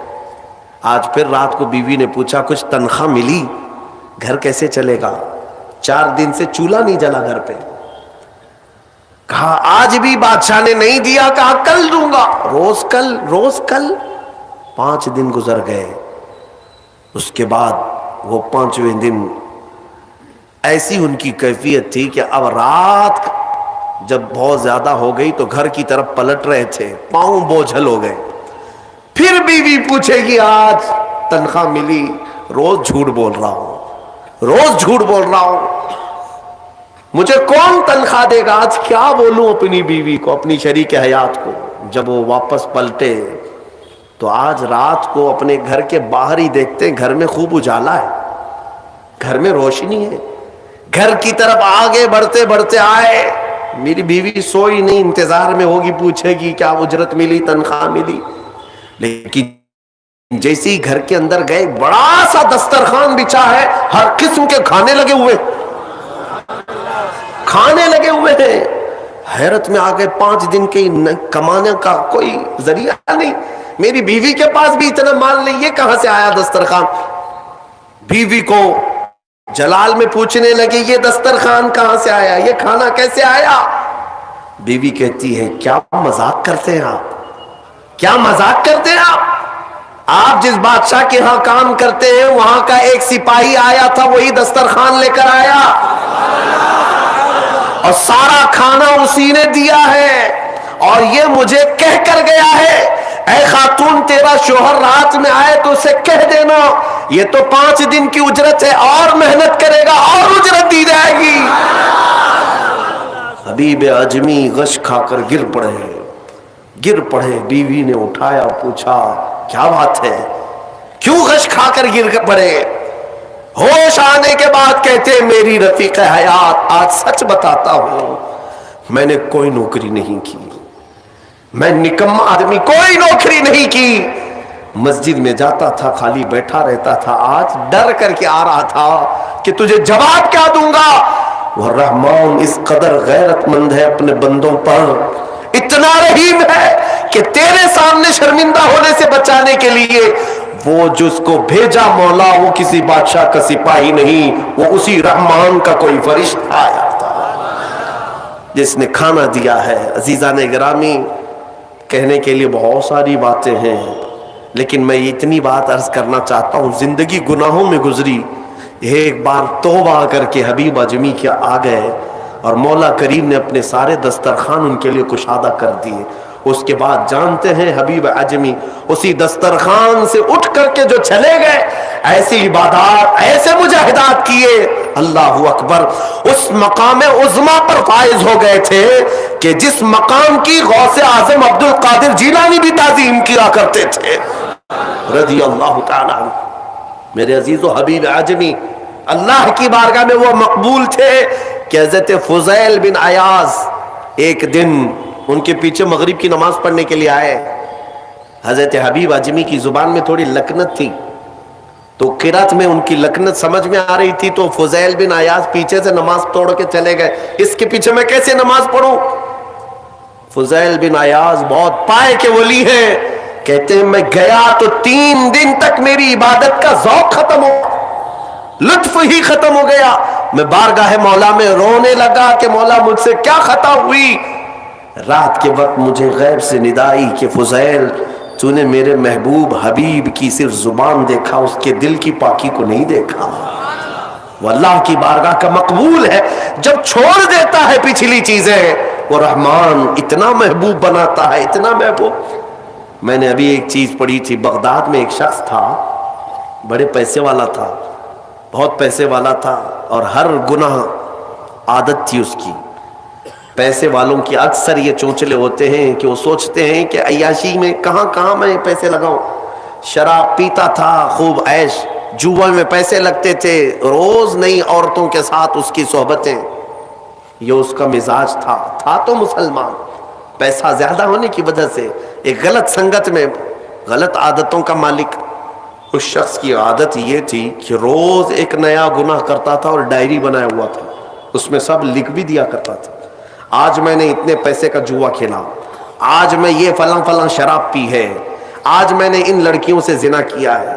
آج پھر رات کو بیوی نے پوچھا کچھ تنخواہ ملی، گھر کیسے چلے گا، 4 دن سے چولہا نہیں جلا گھر پہ۔ کہا آج بھی بادشاہ نے نہیں دیا، کہا کل دوں گا، روز کل روز کل۔ 5 دن گزر گئے، اس کے بعد وہ 5ویں دن ایسی ان کی کیفیت تھی کہ اب رات جب بہت زیادہ ہو گئی تو گھر کی طرف پلٹ رہے تھے، پاؤں بوجھل ہو گئے۔ پھر بیوی پوچھے گی آج تنخواہ ملی؟ روز جھوٹ بول رہا ہوں، روز جھوٹ بول رہا ہوں، مجھے کون تنخواہ دے گا؟ آج کیا بولوں اپنی بیوی کو، اپنی شریک حیات کو؟ جب وہ واپس پلٹے تو آج رات کو اپنے گھر کے باہر ہی دیکھتے ہیں گھر میں خوب اجالا ہے، گھر میں روشنی ہے، گھر کی طرف آگے بڑھتے بڑھتے آئے، میری بیوی سوئی نہیں، انتظار میں ہوگی، پوچھے گی کیا اجرت ملی، تنخواہ ملی؟ لیکن جیسے ہی گھر کے اندر گئے، بڑا سا دسترخوان بچھا ہے، ہر قسم کے کھانے لگے ہوئے، کھانے لگے ہوئے ہیں، حیرت میں آ گئے، 5 دن کے کمانے کا کوئی ذریعہ نہیں، میری بیوی کے پاس بھی اتنا مال نہیں، یہ کہاں سے آیا دسترخوان؟ بیوی کو جلال میں پوچھنے لگے یہ دسترخوان کہاں سے آیا، یہ کھانا کیسے آیا؟ بیوی کہتی ہے کیا مذاق کرتے ہیں آپ، کیا مذاق کرتے ہیں آپ جس بادشاہ کے ہاں کام کرتے ہیں وہاں کا ایک سپاہی آیا تھا، وہی دسترخوان لے کر آیا اور سارا کھانا اسی نے دیا ہے، اور یہ مجھے کہہ کر گیا ہے اے خاتون تیرا شوہر رات میں آئے تو اسے کہہ دینا یہ تو 5 دن کی اجرت ہے، اور محنت کرے گا اور اجرت دی جائے گی۔ حبیب عجمی غش کھا کر گر پڑے، بیوی نے اٹھایا، پوچھا کیا بات ہے، کیوں غش کھا کر گر پڑے؟ ہوش آنے کے بعد کہتے میری رفیق حیات آج سچ بتاتا ہوں، میں نے کوئی نوکری نہیں کی، میں نکما آدمی، کوئی نوکری نہیں کی، مسجد میں جاتا تھا خالی بیٹھا رہتا تھا، آج ڈر کر کے آ رہا تھا کہ تجھے جواب کیا دوں گا۔ وہ رحمان اس قدر غیرت مند ہے اپنے بندوں پر، اتنا رحیم ہے کہ تیرے سامنے شرمندہ ہونے سے بچانے کے لیے وہ جس کو بھیجا مولا وہ کسی بادشاہ کا سپاہی نہیں، وہ اسی رحمان کا کوئی فرشتہ آیا تھا جس نے کھانا دیا ہے۔ عزیزان گرامی، کہنے کے لیے بہت ساری باتیں ہیں، لیکن میں اتنی بات عرض کرنا چاہتا ہوں، زندگی گناہوں میں گزری، ایک بار توبہ کر کے حبیب عجمی کے آ گئے اور مولا کریم نے اپنے سارے دسترخوان ان کے لیے کشادہ کر دیے۔ اس کے بعد جانتے ہیں حبیب عجمی اسی دسترخوان سے اٹھ کر کے جو چلے گئے، ایسی عبادات، ایسے مجاہدات کیے، اللہ اکبر، اس مقام عظما پر فائز ہو گئے تھے کہ جس مقام کی غوث اعظم عبد القادر جیلانی بھی تعظیم کیا کرتے تھے رضی اللہ تعالی عنہ۔ میرے عزیز و حبیب عجمی اللہ کی بارگاہ میں وہ مقبول تھے کہ حضرت فضیل بن عیاض ایک دن ان کے پیچھے مغرب کی نماز پڑھنے کے لیے آئے۔ حضرت حبیب عجمی کی زبان میں تھوڑی لکنت تھی، تو قرات میں ان کی لکنت سمجھ میں آ رہی تھی، تو فضیل بن عیاض پیچھے سے نماز توڑ کے چلے گئے، اس کے پیچھے میں کیسے نماز پڑھوں؟ فضیل بن عیاض بہت پائے کے ولی ہیں، کہتے ہیں میں گیا تو 3 دن تک میری عبادت کا ذوق ختم ہو، لطف ہی ختم ہو گیا، میں بارگاہ مولا میں رونے لگا کہ مولا مجھ سے کیا خطا ہوئی۔ رات کے وقت مجھے غیب سے ندائی کہ فضیل تو نے میرے محبوب حبیب کی صرف زبان دیکھا، اس کے دل کی پاکی کو نہیں دیکھا۔ وہ اللہ کی بارگاہ کا مقبول ہے، جب چھوڑ دیتا ہے پچھلی چیزیں وہ رحمان اتنا محبوب بناتا ہے، اتنا محبوب۔ میں نے ابھی ایک چیز پڑھی تھی، بغداد میں ایک شخص تھا، بڑے پیسے والا تھا، بہت پیسے والا تھا، اور ہر گناہ عادت تھی اس کی۔ پیسے والوں کی اکثر یہ چونچلے ہوتے ہیں کہ وہ سوچتے ہیں کہ عیاشی میں کہاں میں پیسے لگاؤں۔ شراب پیتا تھا، خوب عیش، جوا میں پیسے لگتے تھے، روز نئی عورتوں کے ساتھ اس کی صحبتیں، یہ اس کا مزاج تھا تو مسلمان، پیسہ زیادہ ہونے کی وجہ سے ایک غلط سنگت میں غلط عادتوں کا مالک۔ اس شخص کی عادت یہ تھی کہ روز ایک نیا گناہ کرتا تھا اور ڈائری بنایا ہوا تھا، اس میں سب لکھ بھی دیا کرتا تھا، آج میں نے اتنے پیسے کا جوا کھیلا، آج میں یہ فلاں شراب پی ہے، آج میں نے ان لڑکیوں سے زنا کیا ہے،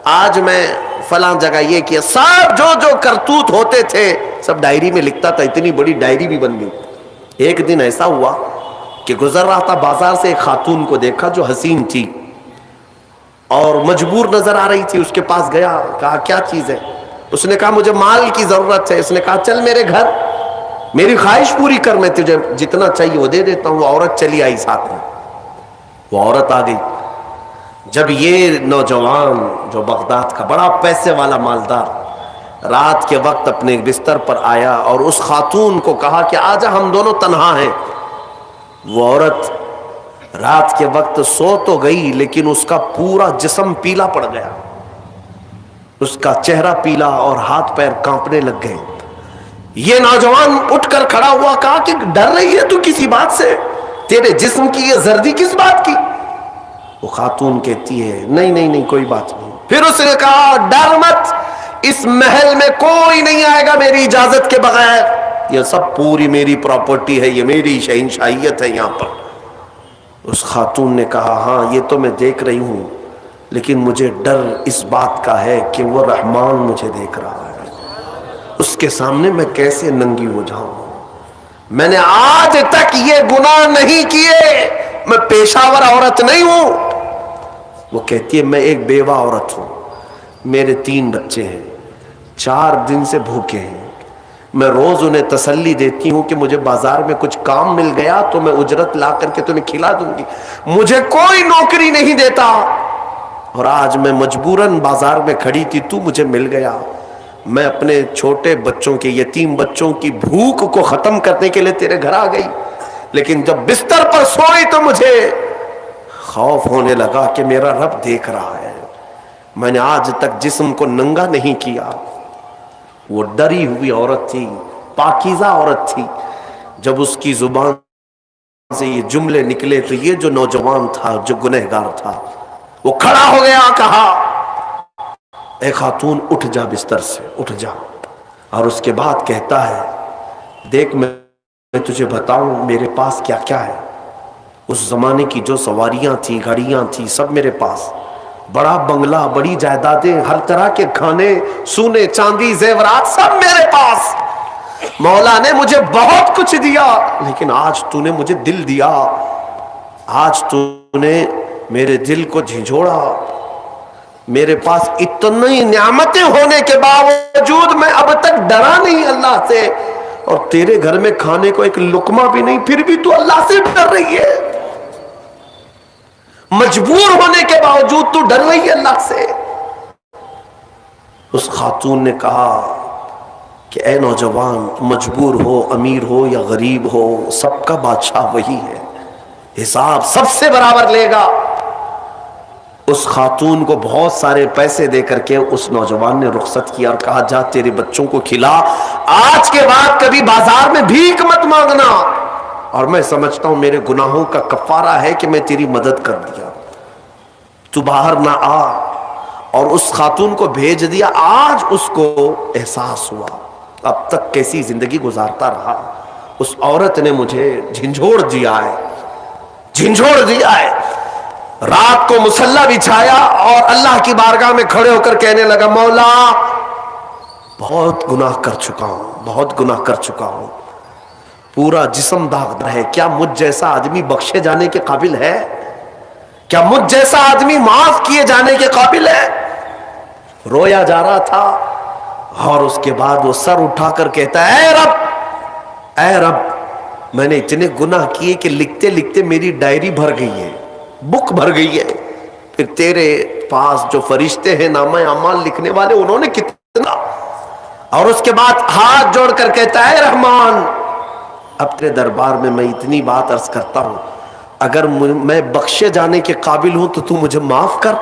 آج میں فلاں جگہ یہ کیا، سب جو کرتوت ہوتے تھے سب ڈائری میں لکھتا تھا، اتنی بڑی ڈائری بھی بن گئی۔ ایک دن ایسا ہوا کہ گزر رہا تھا بازار سے، ایک خاتون کو دیکھا جو حسین تھی اور مجبور نظر آ رہی تھی، اس کے پاس گیا، کہا کیا چیز ہے؟ اس نے کہا مجھے مال کی ضرورت ہے۔ اس نے کہا چل میرے گھر، میری خواہش پوری کر، میں تجھے جتنا چاہیے وہ دے دیتا ہوں۔ وہ عورت چلی آئی ساتھ میں، وہ عورت آ گئی۔ جب یہ نوجوان جو بغداد کا بڑا پیسے والا مالدار رات کے وقت اپنے بستر پر آیا اور اس خاتون کو کہا کہ آجا ہم دونوں تنہا ہیں، وہ عورت رات کے وقت سو تو گئی لیکن اس کا پورا جسم پیلا پڑ گیا، اس کا چہرہ پیلا اور ہاتھ پیر کانپنے لگ گئے۔ یہ نوجوان اٹھ کر کھڑا ہوا، کہا کہ ڈر رہی ہے تو کسی بات سے، تیرے جسم کی یہ زردی کس بات کی؟ وہ خاتون کہتی ہے نہیں کوئی بات نہیں۔ پھر اس نے کہا ڈر مت، اس محل میں کوئی نہیں آئے گا میری اجازت کے بغیر، یہ سب پوری میری پراپرٹی ہے، یہ میری شہنشاہیت ہے یہاں پر۔ اس خاتون نے کہا ہاں یہ تو میں دیکھ رہی ہوں، لیکن مجھے ڈر اس بات کا ہے کہ وہ رحمان مجھے دیکھ رہا ہے، اس کے سامنے میں کیسے ننگی ہو جاؤں۔ میں نے آج تک یہ گناہ نہیں کیے، میں پیشہ ور عورت نہیں ہوں۔ وہ کہتی ہے میں ایک بیوہ عورت ہوں، میرے 3 بچے ہیں، 4 دن سے بھوکے ہیں، میں روز انہیں تسلی دیتی ہوں کہ مجھے بازار میں کچھ کام مل گیا تو میں اجرت لا کر کے تمہیں کھلا دوں گی، مجھے کوئی نوکری نہیں دیتا، اور آج میں مجبوراً بازار میں کھڑی تھی، تو مجھے مل گیا، میں اپنے چھوٹے بچوں کے، یتیم بچوں کی بھوک کو ختم کرنے کے لیے تیرے گھر آ گئی، لیکن جب بستر پر سوئی تو مجھے خوف ہونے لگا کہ میرا رب دیکھ رہا ہے، میں نے آج تک جسم کو ننگا نہیں کیا۔ وہ ڈری ہوئی عورت تھی، پاکیزہ عورت تھی، جب اس کی زبان سے یہ جملے نکلے تو یہ جو نوجوان تھا، جو گنہگار تھا، وہ کھڑا ہو گیا، کہا اے خاتون اٹھ جا بستر سے، اٹھ جا، اور اس کے بعد کہتا ہے دیکھ میں تجھے بتاؤں میرے پاس کیا کیا ہے۔ اس زمانے کی جو سواریاں تھیں، گھڑیاں تھیں، سب میرے پاس، بڑا بنگلہ، بڑی جائیدادیں، ہر طرح کے کھانے، سونے چاندی زیورات سب میرے پاس، مولا نے مجھے بہت کچھ دیا، لیکن آج تو نے مجھے دل دیا، آج تو نے میرے دل کو جھنجھوڑا، میرے پاس اتنی نعمتیں ہونے کے باوجود میں اب تک ڈرا نہیں اللہ سے، اور تیرے گھر میں کھانے کو ایک لقمہ بھی نہیں، پھر بھی تو اللہ سے ڈر رہی ہے، مجبور ہونے کے باوجود تو ڈر رہی ہے اللہ سے۔ اس خاتون نے کہا کہ اے نوجوان، مجبور ہو، امیر ہو یا غریب ہو، سب کا بادشاہ وہی ہے، حساب سب سے برابر لے گا۔ اس خاتون کو بہت سارے پیسے دے کر کے اس نوجوان نے رخصت کیا اور کہا جا تیرے بچوں کو کھلا، آج کے بعد کبھی بازار میں بھیک مت مانگنا، اور میں سمجھتا ہوں میرے گناہوں کا کفارہ ہے کہ میں تیری مدد کر دیا، تو باہر نہ آ، اور اس خاتون کو بھیج دیا۔ آج اس کو احساس ہوا اب تک کیسی زندگی گزارتا رہا، اس عورت نے مجھے جھنجھوڑ دیا ہے، جھنجھوڑ دیا ہے۔ رات کو مصلی بچھایا اور اللہ کی بارگاہ میں کھڑے ہو کر کہنے لگا مولا بہت گناہ کر چکا ہوں، بہت گناہ کر چکا ہوں، پورا جسم داغدار ہے، کیا مجھ جیسا آدمی بخشے جانے کے قابل ہے؟ کیا مجھ جیسا آدمی معاف کیے جانے کے قابل ہے؟ رویا جا رہا تھا، اور اس کے بعد وہ سر اٹھا کر کہتا ہے اے رب، اے رب، میں نے اتنے گناہ کیے کہ لکھتے لکھتے میری ڈائری بھر گئی ہے، بک بھر گئی ہے، پھر تیرے پاس جو فرشتے ہیں نامہ اعمال لکھنے والے، انہوں نے کتنا، اور اس کے بعد ہاتھ جوڑ کر کہتا ہے رحمان، اب تیرے دربار میں اتنی بات عرض کرتا ہوں، اگر میں بخشے جانے کے قابل ہوں تو مجھے معاف کر،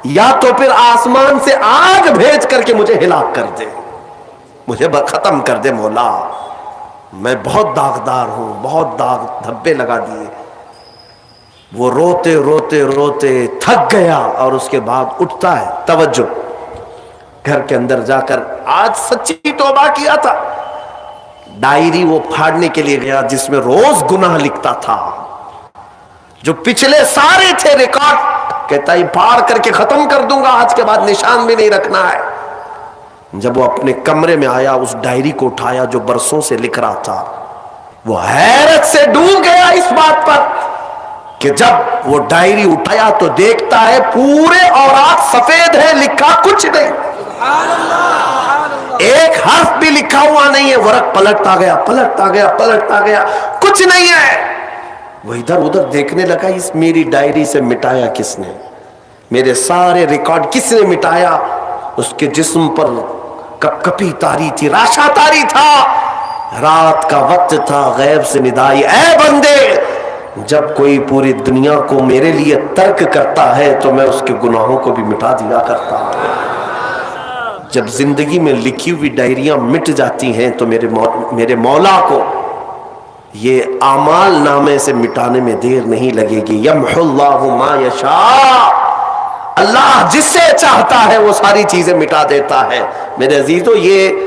یا تو پھر آسمان سے آگ بھیج کر کے مجھے ہلاک کر دے، مجھے ختم کر دے مولا، میں بہت داغدار ہوں، بہت داغ دھبے لگا دیے۔ وہ روتے روتے روتے تھک گیا، اور اس کے بعد اٹھتا ہے، توجہ، گھر کے اندر جا کر آج سچی توبہ کیا تھا، ڈائری وہ پھاڑنے کے لیے گیا جس میں روز گناہ لکھتا تھا، جو پچھلے سارے تھے ریکارڈ، کہتا ہے پھاڑ کر کے ختم کر دوں گا، آج کے بعد نشان بھی نہیں رکھنا ہے۔ جب وہ اپنے کمرے میں آیا، اس ڈائری کو اٹھایا جو برسوں سے لکھ رہا تھا، وہ حیرت سے ڈوب گیا اس بات پر کہ جب وہ ڈائری اٹھایا تو دیکھتا ہے پورے اوراق سفید ہے، لکھا کچھ نہیں، ایک حرف بھی لکھا ہوا نہیں ہے، ورق پلٹتا گیا، پلٹتا گیا، پلٹتا گیا، کچھ نہیں ہے۔ وہ ادھر ادھر دیکھنے لگا، اس میری ڈائری سے مٹایا کس نے، میرے سارے ریکارڈ کس نے مٹایا؟ اس کے جسم پر کپ کپی تاری تھی، راشا تاری تھا، رات کا وقت تھا، غیب سے ندائی، اے بندے، جب کوئی پوری دنیا کو میرے لیے ترک کرتا ہے تو میں اس کے گناہوں کو بھی مٹا دیا کرتا ہوں۔ جب زندگی میں لکھی ہوئی ڈائریاں مٹ جاتی ہیں تو میرے مولا کو یہ اعمال نامے سے مٹانے میں دیر نہیں لگے گی۔ یمحو اللہ ما یشاء، اللہ جس سے چاہتا ہے وہ ساری چیزیں مٹا دیتا ہے۔ میرے عزیزو، یہ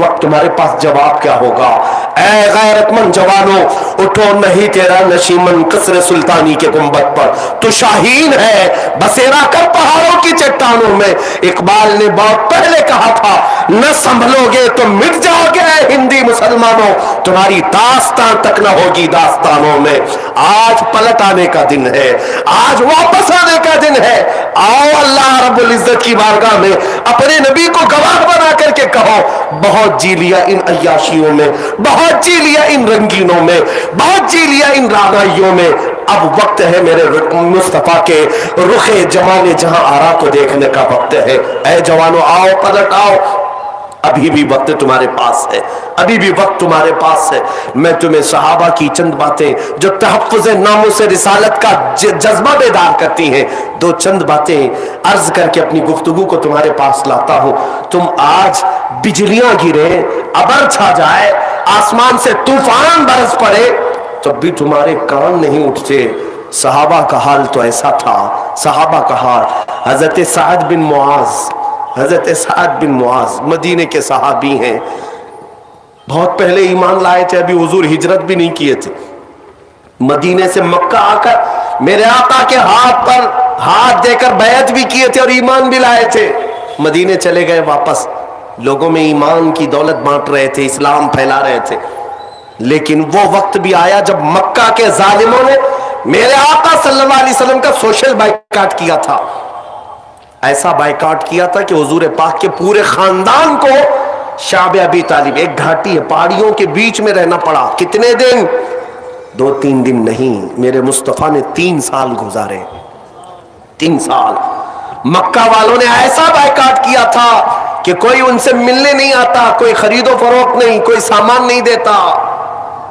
وقت تمہارے پاس جواب کیا ہوگا؟ اے غیرت مند جوانو، اٹھو، نہیں تیرا نشیمن قصر سلطانی کے گنبد پر، تو شاہین ہے بسیرا کر پہاڑوں کی چٹانوں میں۔ اقبال نے بہت پہلے کہا تھا، نہ سنبھلو گے تو مٹ جاؤ گے اے ہندی مسلمانوں، تمہاری داستان تک نہ ہوگی داستانوں میں۔ آج پلٹ آنے کا دن ہے، آج واپس آنے کا دن ہے۔ آؤ اللہ رب العزت کی بارگاہ میں اپنے نبی کو گواہ بنا کر کے کہو، بہت جی لیا ان عیاشیوں میں، بہت جی لیا ان رنگینوں میں، بہت جی لیا ان رانائیوں میں، اب وقت ہے میرے مصطفیٰ کے رخ جمال جہاں آرا کو دیکھنے کا وقت ہے۔ اے جوانو آؤ، پلٹ آؤ، ابھی بھی وقت تمہارے پاس ہے، ابھی بھی وقت تمہارے پاس ہے۔ میں تمہیں صحابہ کی چند باتیں جو تحفظ ناموس رسالت کا جذبہ بیدار کرتی ہیں، دو چند باتیں عرض کر کے اپنی گفتگو کو تمہارے پاس لاتا ہوں۔ تم آج بجلیاں گرے، ابر چھا جائے، آسمان سے طوفان برس پڑے، تب بھی تمہارے کان نہیں اٹھتے۔ صحابہ کا حال تو ایسا تھا، صحابہ کا حال۔ حضرت سعد بن معاذ، حضرت سعد بن معاذ مدینے کے صحابی ہیں، بہت پہلے ایمان لائے تھے، ابھی حضور ہجرت بھی نہیں کیے تھے۔ مدینے سے مکہ آ کر میرے آقا کے ہاتھ پر ہاتھ دے کر بیعت بھی کیے تھے اور ایمان بھی لائے تھے۔ مدینے چلے گئے واپس، لوگوں میں ایمان کی دولت بانٹ رہے تھے، اسلام پھیلا رہے تھے۔ لیکن وہ وقت بھی آیا جب مکہ کے ظالموں نے میرے آقا صلی اللہ علیہ وسلم کا سوشل بائیکاٹ کیا تھا، ایسا بائیکاٹ کیا تھا کہ حضور پاک کے پورے خاندان کو شعب ابی طالب، ایک گھاٹی ہے پہاڑیوں کے بیچ میں رہنا پڑا۔ کتنے دن؟ 2-3 دن نہیں، میرے مصطفیٰ نے 3 سال گزارے، 3 سال۔ مکہ والوں نے ایسا بائیکاٹ کیا تھا کہ کوئی ان سے ملنے نہیں آتا، کوئی خرید و فروخت نہیں، کوئی سامان نہیں دیتا،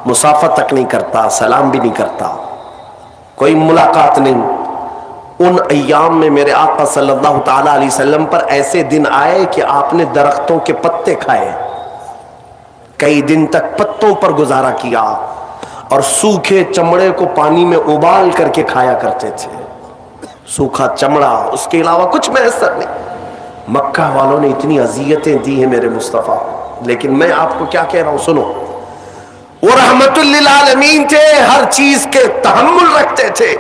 مسافت تک نہیں کرتا، سلام بھی نہیں کرتا، کوئی ملاقات نہیں۔ ان ایام میں میرے آقا صلی اللہ تعالیٰ علیہ وسلم پر ایسے دن آئے کہ آپ نے درختوں کے پتے کھائے، کئی دن تک پتوں پر گزارا کیا، اور سوکھے چمڑے کو پانی میں ابال کر کے کھایا کرتے تھے۔ سوکھا چمڑا، اس کے علاوہ کچھ میسر نہیں۔ مکہ والوں نے اتنی اذیتیں دی ہیں میرے مصطفیٰ، لیکن میں آپ کو کیا کہہ رہا ہوں سنو، وہ رحمت للعالمین تھے، ہر چیز کے تحمل رکھتے تھے۔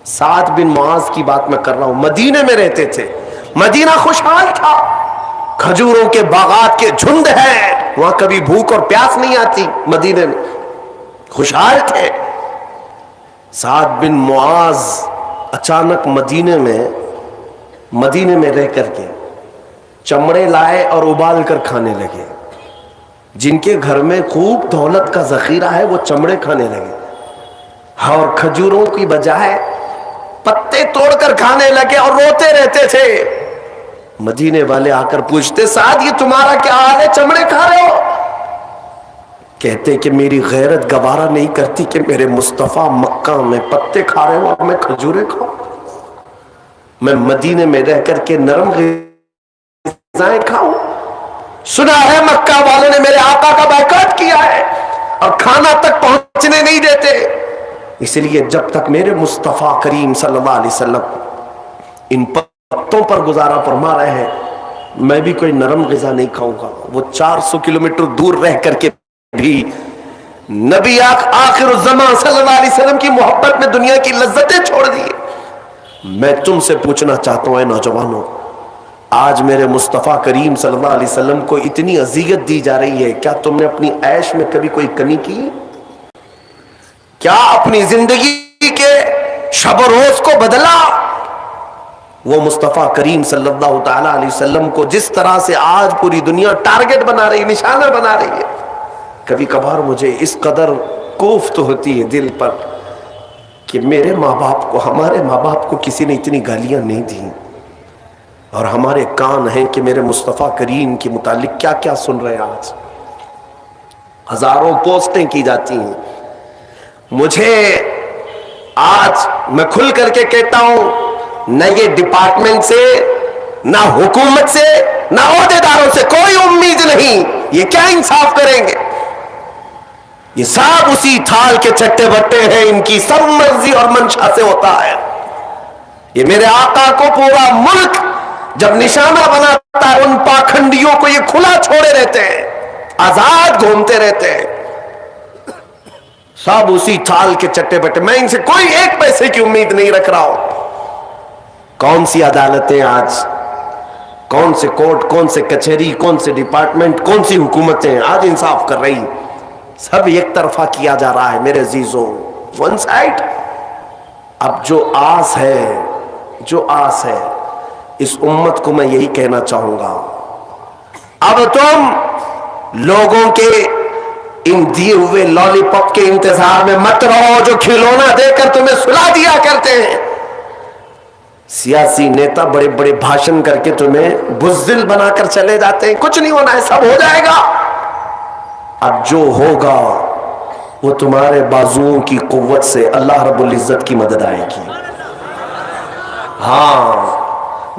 سعد بن معاذ کی بات میں کر رہا ہوں، مدینے میں رہتے تھے، مدینہ خوشحال تھا، کھجوروں کے باغات کے جھنڈ ہیں، وہاں کبھی بھوک اور پیاس نہیں آتی، مدینے میں خوشحال تھے۔ سعد بن معاذ اچانک مدینے میں رہ کر کے چمڑے لائے اور ابال کر کھانے لگے۔ جن کے گھر میں خوب دولت کا ذخیرہ ہے وہ چمڑے کھانے لگے، اور کھجوروں کی بجائے پتے توڑ کر کھانے لگے اور روتے رہتے تھے۔ مدینے والے آ کر پوچھتے، سعد یہ تمہارا کیا حال ہے، چمڑے کھا رہے ہو؟ کہتے کہ میری غیرت گوارا نہیں کرتی کہ میرے مصطفیٰ مکہ میں پتے کھا رہے ہو اور میں کھجوریں کھاؤں۔ میں مدینے میں رہ کر کے نرم غذائیں کھاؤں؟ سنا ہے مکہ والوں نے میرے آقا کا بائیکاٹ کیا ہے اور کھانا تک پہنچنے نہیں دیتے، اس لیے جب تک میرے مصطفیٰ کریم صلی اللہ علیہ وسلم ان پتوں پر گزارا فرما رہے ہیں، میں بھی کوئی نرم غذا نہیں کھاؤں گا۔ وہ 400 کلومیٹر دور رہ کر کے بھی نبی آخر الزمان صلی اللہ علیہ وسلم کی محبت میں دنیا کی لذتیں چھوڑ دی۔ میں تم سے پوچھنا چاہتا ہوں اے نوجوانوں، آج میرے مصطفیٰ کریم صلی اللہ علیہ وسلم کو اتنی اذیت دی جا رہی ہے، کیا تم نے اپنی عیش میں کبھی کوئی کمی کی؟ کیا اپنی زندگی کے شب و روز کو بدلا؟ وہ مصطفیٰ کریم صلی اللہ تعالیٰ علیہ وسلم کو جس طرح سے آج پوری دنیا ٹارگٹ بنا رہی، نشانہ بنا رہی ہے، کبھی کبھار مجھے اس قدر کوفت ہوتی ہے دل پر کہ میرے ماں باپ کو، ہمارے ماں باپ کو کسی نے اتنی گالیاں نہیں دی، اور ہمارے کان ہیں کہ میرے مصطفیٰ کریم کے متعلق کیا کیا سن رہے ہیں۔ آج ہزاروں پوسٹیں کی جاتی ہیں۔ مجھے آج میں کھل کر کے کہتا ہوں، نہ یہ ڈپارٹمنٹ سے، نہ حکومت سے، نہ عہدیداروں سے کوئی امید نہیں، یہ کیا انصاف کریں گے؟ یہ سب اسی تھال کے چٹے بٹے ہیں، ان کی سب مرضی اور منشا سے ہوتا ہے۔ یہ میرے آقا کو پورا ملک جب نشانہ بناتا ہے ان پاکھنڈیوں کو یہ کھلا چھوڑے رہتے ہیں، آزاد گھومتے رہتے ہیں، سب اسی چھال کے چٹے بٹے. میں ان سے کوئی ایک پیسے کی امید نہیں رکھ رہا ہوں. کون سی عدالتیں آج، کون سے کورٹ، کون سے کچہری، کون سے ڈپارٹمنٹ، کون سی حکومتیں آج انصاف کر رہی؟ سب ایک طرفہ کیا جا رہا ہے میرے عزیزوں، ون سائڈ. اب جو آس ہے اس امت کو میں یہی کہنا چاہوں گا، اب تم لوگوں کے ان دیے ہوئے لالی پاپ کے انتظار میں مت رہو جو کھلونا دے کر تمہیں سلا دیا کرتے ہیں. سیاسی نیتا بڑے بڑے بھاشن کر کے تمہیں بزدل بنا کر چلے جاتے ہیں. کچھ نہیں ہونا ہے، سب ہو جائے گا. اب جو ہوگا وہ تمہارے بازوؤں کی قوت سے اللہ رب العزت کی مدد آئے گی. ہاں،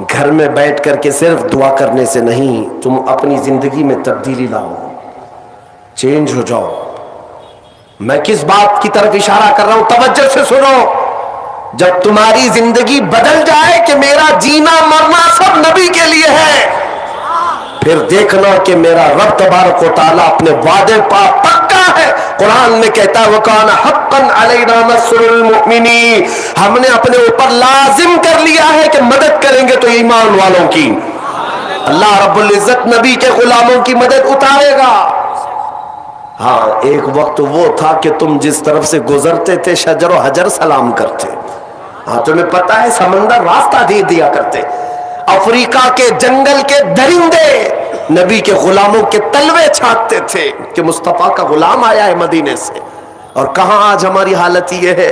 گھر میں بیٹھ کر کے صرف دعا کرنے سے نہیں، تم اپنی زندگی میں تبدیلی لاؤ، چینج ہو جاؤ. میں کس بات کی طرف اشارہ کر رہا ہوں، توجہ سے سنو. جب تمہاری زندگی بدل جائے کہ میرا جینا مرنا سب نبی کے لیے ہے، پھر دیکھنا کہ میرا رب تبارک و تعالیٰ اپنے وعدے پا پکا ہے. قرآن میں کہتا ہے وَكَانَ حَقًّا عَلَيْنَا نَصْرُ الْمُؤْمِنِينَ، ہم نے اپنے اوپر لازم کر لیا ہے کہ مدد کریں گے تو ایمان والوں کی. اللہ رب العزت نبی کے غلاموں کی مدد اتارے گا. ہاں، ایک وقت وہ تھا کہ تم جس طرف سے گزرتے تھے شجر و حجر سلام کرتے. ہاں، تمہیں پتا ہے سمندر راستہ دے دیا کرتے. افریقہ کے جنگل کے درندے نبی کے غلاموں کے تلوے چھانٹتے تھے کہ مصطفیٰ کا غلام آیا ہے مدینے سے. اور کہاں آج ہماری حالت یہ ہے؟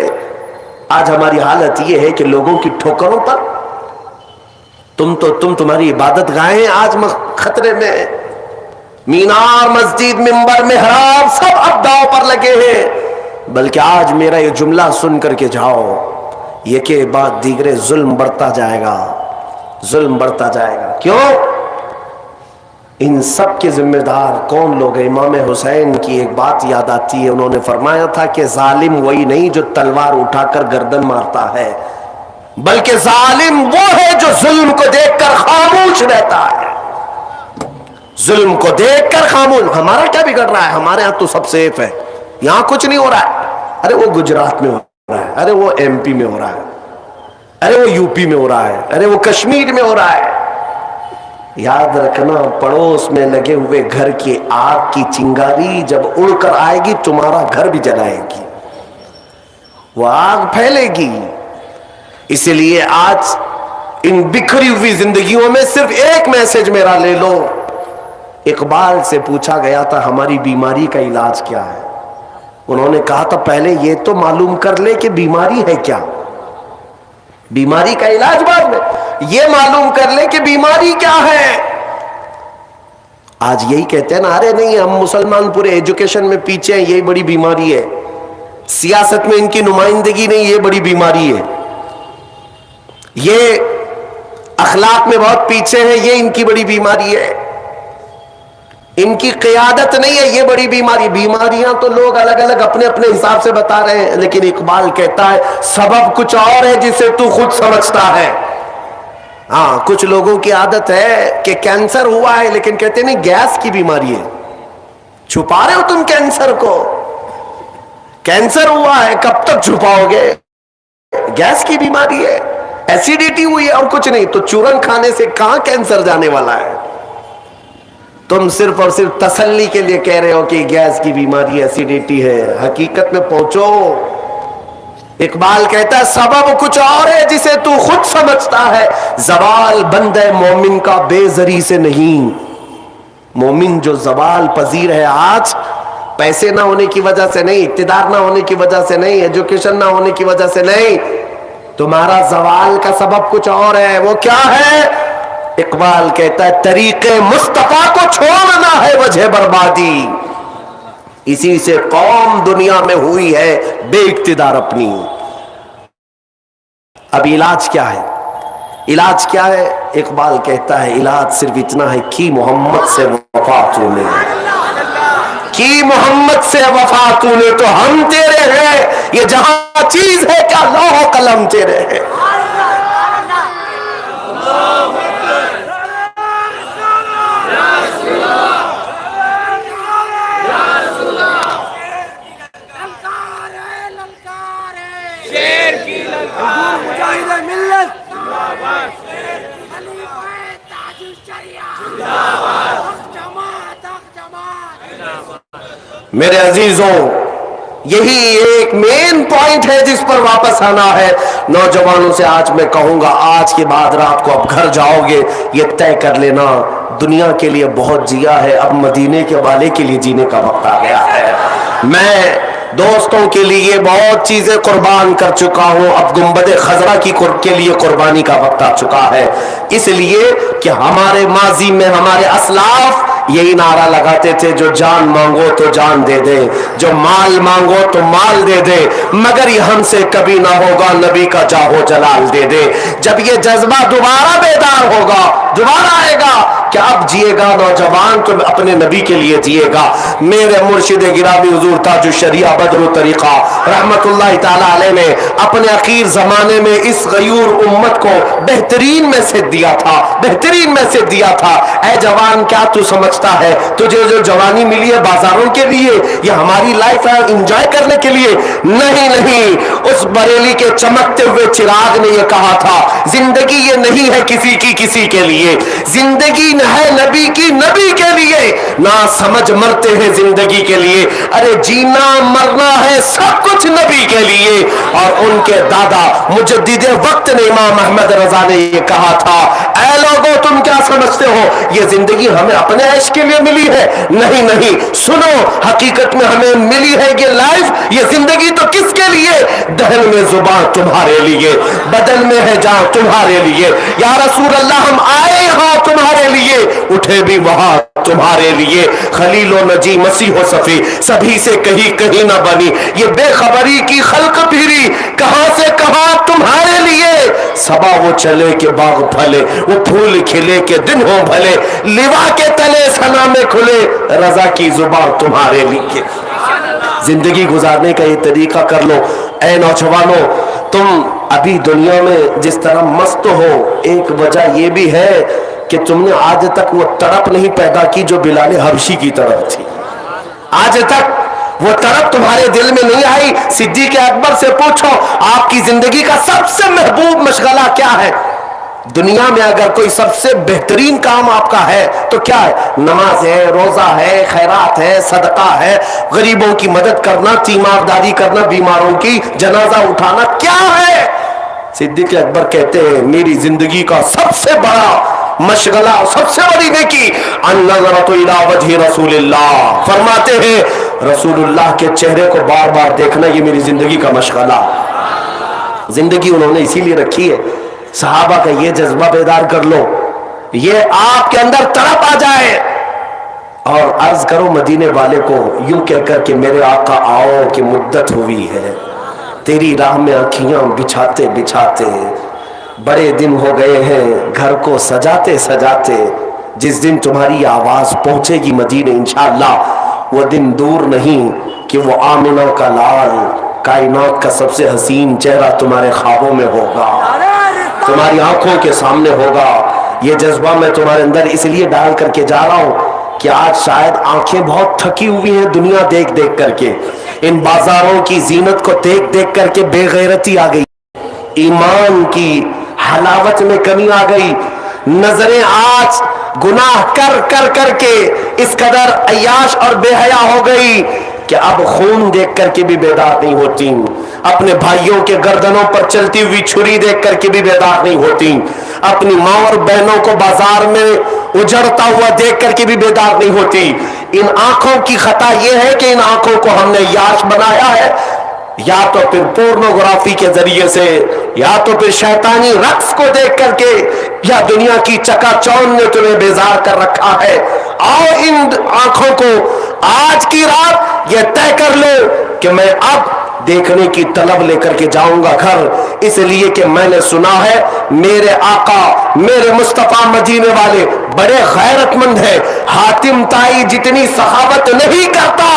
آج ہماری حالت یہ ہے کہ لوگوں کی ٹھوکروں پر تمہاری عبادت گاہیں آج خطرے میں. مینار، مسجد، منبر، محراب سب اب داؤ پر لگے ہیں. بلکہ آج میرا یہ جملہ سن کر کے جاؤ، یہ کہ بعد دیگرے ظلم بڑھتا جائے گا، ظلم بڑھتا جائے گا. کیوں؟ ان سب کے ذمہ دار کون لوگ ہیں؟ امام حسین کی ایک بات یاد آتی ہے، انہوں نے فرمایا تھا کہ ظالم وہی نہیں جو تلوار اٹھا کر گردن مارتا ہے، بلکہ ظالم وہ ہے جو ظلم کو دیکھ کر خاموش رہتا ہے. ظلم کو دیکھ کر خاموش. ہمارا کیا بگڑ رہا ہے؟ ہمارے ہاں تو سب سیف ہے، یہاں کچھ نہیں ہو رہا ہے. ارے وہ گجرات میں ہو رہا ہے، ارے وہ ایم پی میں ہو رہا ہے، ارے وہ یو پی میں ہو رہا ہے، ارے وہ کشمیر میں ہو رہا ہے. یاد رکھنا، پڑوس میں لگے ہوئے گھر کی آگ کی چنگاری جب اڑ کر آئے گی تمہارا گھر بھی جلائے گی، وہ آگ پھیلے گی. اسی لیے آج ان بکھری ہوئی زندگیوں میں صرف ایک میسج میرا لے لو. اقبال سے پوچھا گیا تھا ہماری بیماری کا علاج کیا ہے؟ انہوں نے کہا تھا پہلے یہ تو معلوم کر لے کہ بیماری ہے کیا، بیماری کا علاج بعد میں، یہ معلوم کر لے کہ بیماری کیا ہے. آج یہی کہتے ہیں نا، ارے نہیں ہم مسلمان پورے ایجوکیشن میں پیچھے ہیں، یہی بڑی بیماری ہے. سیاست میں ان کی نمائندگی نہیں، یہ بڑی بیماری ہے. یہ اخلاق میں بہت پیچھے ہیں، یہ ان کی بڑی بیماری ہے. ان کی قیادت نہیں ہے، یہ بڑی بیماری. بیماریاں تو لوگ الگ الگ اپنے اپنے حساب سے بتا رہے ہیں، لیکن اقبال کہتا ہے سبب کچھ اور ہے جسے تو خود سمجھتا ہے. ہاں، کچھ لوگوں کی عادت ہے کہ کینسر ہوا ہے لیکن کہتے نہیں گیس کی بیماری ہے. چھپا رہے ہو تم کینسر کو، کینسر ہوا ہے کب تک چھپاؤ گے؟ گیس کی بیماری ہے، ایسیڈیٹی ہوئی ہے اور کچھ نہیں. تو چورن کھانے سے کہاں کینسر جانے والا ہے؟ تم صرف اور صرف تسلی کے لیے کہہ رہے ہو کہ گیس کی بیماری ایسیڈیٹی ہے. حقیقت میں پہنچو. اقبال کہتا ہے سبب کچھ اور ہے جسے تو خود سمجھتا ہے. زوال بندہ مومن کا بے زری سے نہیں. مومن جو زوال پذیر ہے آج، پیسے نہ ہونے کی وجہ سے نہیں، اقتدار نہ ہونے کی وجہ سے نہیں، ایجوکیشن نہ ہونے کی وجہ سے نہیں، تمہارا زوال کا سبب کچھ اور ہے. وہ کیا ہے؟ اقبال کہتا ہے طریق مصطفیٰ کو چھوڑنا ہے وجہ بربادی. اسی سے قوم دنیا میں ہوئی ہے بے اقتدار اپنی. اب علاج کیا ہے؟ علاج کیا ہے؟ اقبال کہتا ہے علاج صرف اتنا ہے کہ محمد سے وفا تو نے، کی محمد سے وفا تو نے تو ہم تیرے ہیں. یہ جہاں چیز ہے کیا لوح و قلم تیرے ہیں. میرے عزیزوں، یہی ایک مین پوائنٹ ہے جس پر واپس آنا ہے۔ نوجوانوں سے آج میں کہوں گا، آج کے بعد رات کو اب گھر جاؤ گے، یہ طے کر لینا دنیا کے لیے بہت جیا ہے، اب مدینے کے والے کے لیے جینے کا وقت آ گیا ہے۔ میں دوستوں کے لیے بہت چیزیں قربان کر چکا ہوں، اب گنبد خضرا کے لیے قربانی کا وقت آ چکا ہے، اس لیے کہ ہمارے ماضی میں ہمارے اسلاف یہی نعرہ لگاتے تھے، جو جان مانگو تو جان دے دے، جو مال مانگو تو مال دے دے، مگر یہ ہم سے کبھی نہ ہوگا، نبی کا جاہو جلال دے دے۔ جب یہ جذبہ دوبارہ بیدار ہوگا، دوبارہ آئے گا کہ اب جیے گا نوجوان تو اپنے نبی کے لیے جیے گا۔ میرے مرشد گرامی حضور تاج الشریعہ بدر الطریقہ رحمت اللہ تعالی علیہ نے اپنے اخیر زمانے میں اس غیور امت کو بہترین میسج دیا تھا، بہترین میسج دیا تھا۔ اے جوان، کیا تو سمجھتا ہے تجھے جو جوانی ملی ہے بازاروں کے لیے، یہ ہماری لائف ہے انجوائے کرنے کے لیے؟ نہیں نہیں، اس بریلی کے چمکتے ہوئے چراغ نے یہ کہا تھا، زندگی یہ نہیں ہے کسی کے لیے، زندگی ہے نبی کی نبی کے لیے۔ نہ سمجھ مرتے ہیں زندگی کے لیے، ارے جینا مرنا ہے سب کچھ نبی کے لیے۔ اور ان کے دادا مجدد وقت نے امام احمد رضا نے یہ کہا تھا، اے لوگوں تم کیا سمجھتے ہو یہ زندگی ہمیں اپنے عیش کے لیے ملی ہے؟ نہیں نہیں، سنو، حقیقت میں ہمیں ملی ہے یہ لائف، یہ زندگی تو کس کے لیے؟ دہن میں زبان تمہارے لیے، بدن میں ہے جان تمہارے لیے۔ یا رسول اللہ، ہم آئے ہاں تمہارے لیے، اٹھے بھی وہاں تمہارے لیے۔ خلیل و نجی مسیح و صفی سبھی سے کہیں نہ بنی، یہ بے خبری کی خلق پھری کہاں سے کہاں تمہارے لیے۔ صبا وہ چلے کہ باغ پھلے، وہ پھول کھلے کہ دن ہو بھلے، لوا کے تلے ثنا میں کھلے، رضا کی زبان تمہارے لیے۔ زندگی گزارنے کا یہ طریقہ کر لو۔ اے نوجوانوں، تم ابھی دنیا میں جس طرح مست ہو، ایک وجہ یہ بھی ہے کہ تم نے آج تک وہ تڑپ نہیں پیدا کی جو بلال حبشی کی طرف تھی۔ آج تک وہ تڑپ تمہارے دل میں نہیں آئی۔ صدیق اکبر سے پوچھو، آپ کی زندگی کا سب سے محبوب مشغلہ کیا ہے؟ دنیا میں اگر کوئی سب سے بہترین کام آپ کا ہے تو کیا ہے؟ نماز ہے، روزہ ہے، خیرات ہے، صدقہ ہے، غریبوں کی مدد کرنا، تیمارداری کرنا، بیماروں کی جنازہ اٹھانا، کیا ہے؟ صدیق اکبر کہتے ہیں، میری زندگی کا سب سے بڑا مشغلہ، سب سے بڑی نیکی النظرۃ الی وجہ رسول اللہ، فرماتے ہیں رسول اللہ کے چہرے کو بار بار دیکھنا، یہ میری زندگی کا مشغلہ۔ زندگی انہوں نے اسی لیے رکھی ہے۔ صحابہ کا یہ جذبہ بیدار کر لو، یہ آپ کے اندر تڑپ آ جائے اور عرض کرو مدینے والے کو یوں کہہ کر کہ میرے آقا آؤ کہ مدت ہوئی ہے، تیری راہ میں آنکھیاں بچھاتے بچھاتے بڑے دن ہو گئے ہیں، گھر کو سجاتے سجاتے، جس دن تمہاری آواز پہنچے گی مدینے انشاءاللہ، وہ دن دور نہیں کہ وہ آمنہ کا لال، کائنات کا سب سے حسین چہرہ تمہارے خوابوں میں ہوگا، تمہاری آنکھوں کے سامنے ہوگا۔ یہ جذبہ میں تمہارے اندر اس لیے ڈال کر کے جا رہا ہوں کہ آج شاید آنکھیں بہت تھکی ہوئی ہیں دنیا دیکھ دیکھ کر کے، ان بازاروں کی زینت کو دیکھ دیکھ کر کے بے غیرتی آ گئی، ایمان کی حلاوت میں کمی آ گئی، نظریں آج گناہ کر کر کر کے اس قدر عیاش اور بے حیا ہو گئی کہ اب خون دیکھ کر کے بھی بیدار نہیں ہوتی، اپنے بھائیوں کے گردنوں پر چلتی ہوئی چھری دیکھ کر کے بھی بیدار نہیں ہوتی، اپنی ماں اور بہنوں کو بازار میں اجڑتا ہوا دیکھ کر کے بھی بیدار نہیں ہوتی۔ ان آنکھوں کی خطا یہ ہے کہ ان آنکھوں کو ہم نے یاش بنایا ہے، یا تو پھر پورنوگرافی کے ذریعے سے، یا تو پھر شیطانی رقص کو دیکھ کر کے، یا دنیا کی چکا چون نے تمہیں بیزار کر رکھا ہے۔ آؤ ان آنکھوں کو آج کی رات یہ طے کر لو کہ میں اب دیکھنے کی طلب لے کر کے جاؤں گا گھر، اس لیے کہ میں نے سنا ہے میرے آقا، میرے مصطفیٰ مدینے والے بڑے غیرت مند ہیں، حاتم تائی جتنی سخاوت نہیں کرتا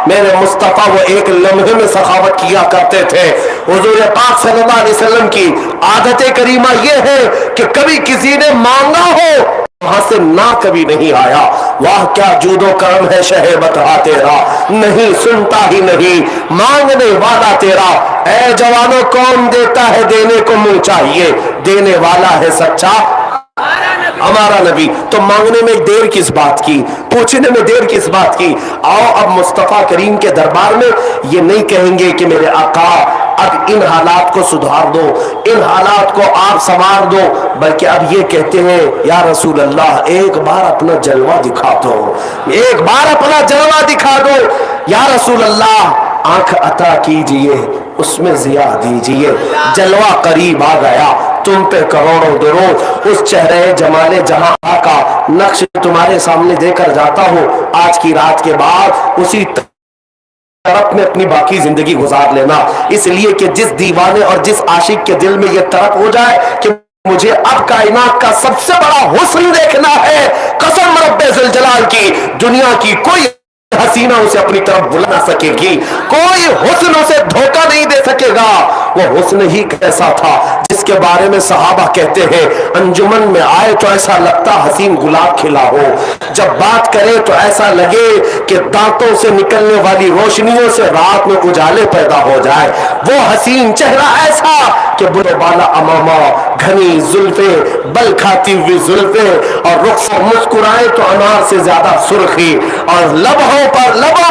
میرے مصطفیٰ وہ ایک لمحے میں سخاوت کیا کرتے تھے. حضور پاک صلی اللہ علیہ وسلم کی عادت کریمہ یہ ہے کہ کبھی کسی نے مانگا ہو وہاں سے نہ کبھی نہیں آیا. واہ کیا جود و کرم ہے شہ بتہا تیرا, نہیں سنتا ہی نہیں مانگنے والا تیرا. اے جوانوں کون دیتا ہے دینے کو منہ چاہیے, دینے والا ہے سچا ہمارا نبی. تو مانگنے میں دیر کس بات کی, پوچھنے میں دیر کس بات کی. آؤ اب مصطفیٰ کریم کے دربار میں یہ نہیں کہیں گے کہ میرے آقا اب ان حالات کو سدھار دو, ان حالات کو آپ سنوار دو, بلکہ اب یہ کہتے ہیں یا رسول اللہ ایک بار اپنا جلوہ دکھا دو, ایک بار اپنا جلوہ دکھا دو. یا رسول اللہ آنکھ عطا کیجئے اس میں ضیا دیجئے, جلوہ قریب آ گیا تم پہ کروڑوں درود. اس چہرے جمال جہاں کا نقش تمہارے سامنے دے کر جاتا ہوں. آج کی رات کے بعد اسی طرف میں اپنی باقی زندگی گزار لینا, اس لیے کہ جس دیوانے اور جس عاشق کے دل میں یہ طرف ہو جائے کہ مجھے اب کائنات کا سب سے بڑا حسن دیکھنا ہے, قسم رب ذوالجلال کی دنیا کی کوئی حسینہ اسے اپنی طرف بلا نہ سکے گی, کوئی حسن اسے دھوکہ نہیں دے سکے گا. وہ حسن ہی کیسا تھا جس کے بارے میں صحابہ کہتے ہیں انجمن میں آئے تو ایسا لگتا حسین گلاب کھلا ہو, جب بات کرے تو ایسا لگے کہ دانتوں سے نکلنے والی روشنیوں سے رات میں اجالے پیدا ہو جائے. وہ حسین چہرہ ایسا کہ بلے بالا امامہ, گھنی زلفیں, بل کھاتی ہوئی زلفیں, اور رخ مسکرائے تو انار سے زیادہ سرخی, اور لبوں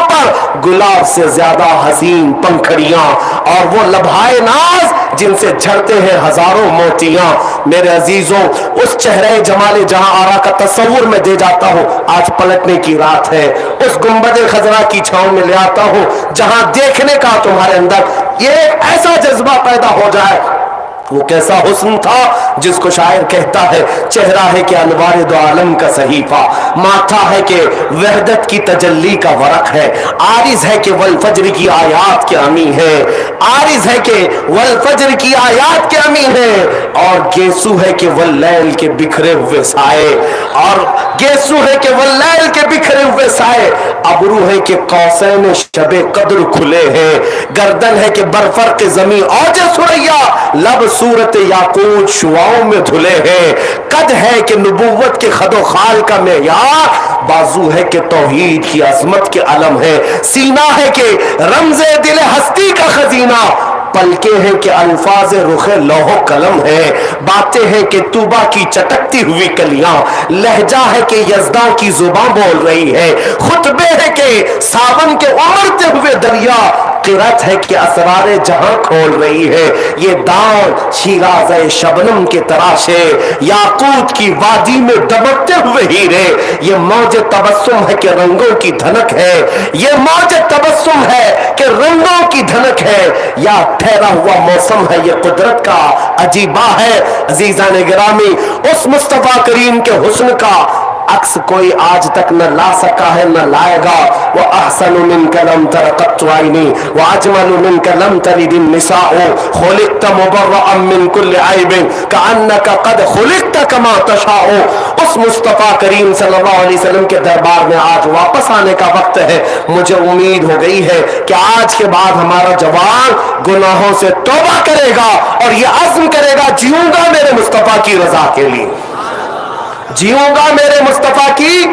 پر گلاب سے زیادہ حسین پنکھڑیاں, اور وہ لبھائے ناز جن سے جھڑتے ہیں ہزاروں موتیاں. میرے عزیزوں اس چہرے جمال جہاں آرا کا تصور میں دے جاتا ہوں. آج پلٹنے کی رات ہے, اس گنبد خضرا کی چھاؤں میں لے آتا ہوں جہاں دیکھنے کا تمہارے اندر یہ ایسا جذبہ پیدا ہو جائے. وہ کیسا حسن تھا جس کو شاعر کہتا ہے چہرہ ہے کہ انوار دو عالم کا صحیفہ, ماتھا ہے کہ وحدت کی تجلی کا ورق ہے, عارض ہے کہ والفجر کی آیات کے امی ہے, عارض ہے کہ والفجر کی آیات کے امی ہے, اور گیسو ہے کہ واللیل کے بکھرے ہوئے سائے, اور گیسو ہے کہ واللیل کے بکھرے ہوئے سائے, ابرو ہے کہ قوسین شب قدر کھلے ہیں, گردن ہے کہ برفرق زمین اوج سریا, لب صورت یاقوت شعاؤں میں دھلے ہیں, قد ہے کہ نبوت کے خد و خال کا معیار, بازو ہے کہ توحید کی عظمت کے علم ہے, سینہ ہے کہ رمز دل ہستی کا خزینہ, پلکیں ہیں کہ الفاظ رخ لوح قلم ہے, باتیں ہیں کہ توبہ کی چٹکتی ہوئی کلیاں, لہجہ ہے کہ یزداں کی زباں بول رہی ہے, خطبے ہے کہ ساون کے امڑتے ہوئے دریا, قرت ہے کہ اسرار جہاں کھول رہی ہے, یہ دان شیراز شبنم کے تراشے, یاقوت کی وادی میں دبکتے ہوئے ہیرے, یہ موج تبسم ہے کہ رنگوں کی دھنک ہے, یہ موج تبسم ہے کہ رنگوں کی دھنک ہے, یا ٹھہرا ہوا موسم ہے یہ قدرت کا عجیبہ ہے. عزیزان گرامی اس مصطفیٰ کریم کے حسن کا عکس کوئی آج تک نہ لا سکا ہے نہ لائے گا. وَأَحْسَنُ مِنْكَ لَمْ تَرَ قَطُّ عَيْنِي وَأَجْمَلُ مِنْكَ لَمْ تَلِدِ النِّسَاءُ خُلِقْتَ مُبَرَّأً مِنْ كُلِّ عَيْبٍ كَأَنَّكَ قَدْ خُلِقْتَ كَمَا تَشَاءُ. اس مصطفیٰ کریم صلی اللہ علیہ وسلم کے دربار میں آج واپس آنے کا وقت ہے. مجھے امید ہو گئی ہے کہ آج کے بعد ہمارا جوان گناہوں سے توبہ کرے گا اور یہ عزم کرے گا جیوں گا میرے مصطفیٰ کی رضا کے لیے, جیوں گا میرے مصطفیٰ کی.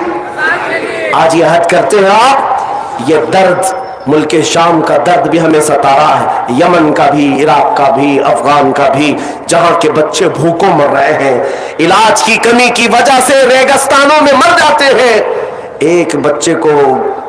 آج یہ عہد کرتے ہیں آپ. یہ درد ملک شام کا درد بھی ہمیں ستا رہا ہے, یمن کا بھی, عراق کا بھی, افغان کا بھی, جہاں کے بچے بھوکوں مر رہے ہیں, علاج کی کمی کی وجہ سے ریگستانوں میں مر جاتے ہیں. ایک بچے کو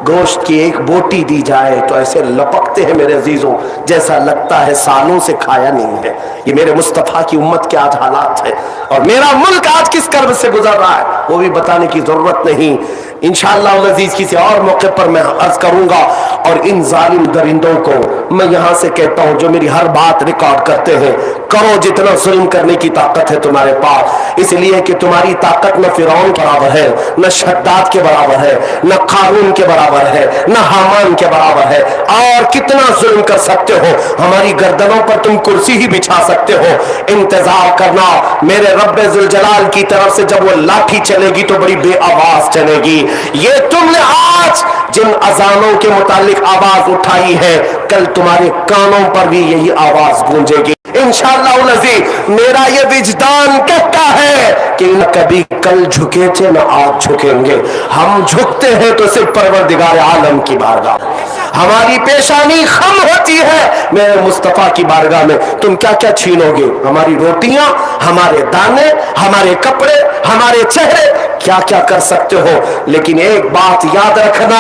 گوشت کی ایک بوٹی دی جائے تو ایسے لپکتے ہیں میرے عزیزوں جیسا لگتا ہے سالوں سے کھایا نہیں ہے. یہ میرے مصطفیٰ کی امت کے آج حالات ہے, اور میرا ملک آج کس کرب سے گزر رہا ہے وہ بھی بتانے کی ضرورت نہیں. انشاءاللہ العزیز کسی اور موقع پر میں عرض کروں گا. اور ان ظالم درندوں کو میں یہاں سے کہتا ہوں جو میری ہر بات ریکارڈ کرتے ہیں, کرو جتنا ظلم کرنے کی طاقت ہے تمہارے پاس. اس لیے کہ تمہاری طاقت نہ فرعون کے برابر ہے، نہ شداد کے برابر ہے، نہ قارون کے برابر ہے، نہ حامان کے برابر ہے۔ اور کتنا ظلم کر سکتے ہو، ہماری گردنوں پر تم کرسی ہی بچھا سکتے ہو۔ انتظار کرنا میرے رب ذوالجلال کی طرف سے، جب وہ لاٹھی چلے گی تو بڑی بے آواز چلے گی۔ یہ تم نے آج جن اذانوں کے متعلق آواز اٹھائی ہے، کل تمہارے کانوں پر بھی یہی آواز گونجے گی انشاءاللہ العزیز۔ میرا یہ وجدان کہتا ہے کہ نہ کبھی کل جھکے تھے نہ آج جھکیں گے، ہم جھکتے ہیں تو صرف پروردگار عالم کی بارگاہ، ہماری پیشانی خم ہوتی ہے میرے مصطفیٰ کی بارگاہ میں۔ تم کیا کیا چھینو گے؟ ہماری روٹیاں، ہمارے دانے، ہمارے کپڑے، ہمارے چہرے، کیا کیا کر سکتے ہو۔ لیکن ایک بات یاد رکھنا،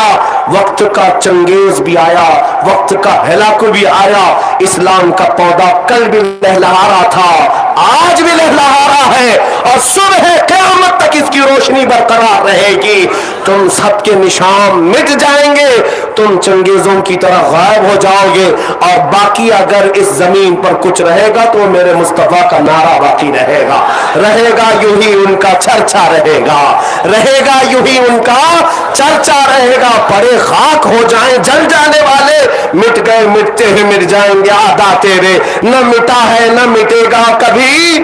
وقت کا چنگیز بھی آیا، وقت کا ہلاکو بھی آیا۔ اسلام کا پودا کل بھی لہلہا رہا تھا، آج بھی لہلہا رہا ہے، اور صبح قیامت تک اس کی روشنی برقرار رہے گی۔ تم سب کے نشان مٹ جائیں گے، تم چنگیزوں کی طرح غائب ہو جاؤ گے، اور باقی اگر اس زمین پر کچھ رہے گا تو میرے مصطفیٰ کا نعرہ باقی رہے گا، رہے گا یوں ہی ان کا چرچا رہے گا، رہے گا یوں ہی ان کا چرچا رہے گا۔ پڑے خاک ہو جائیں جل جانے والے، مٹ گئے مٹتے ہیں مٹ جائیں گے عدا تیرے، نہ مٹا ہے نہ مٹے گا کبھی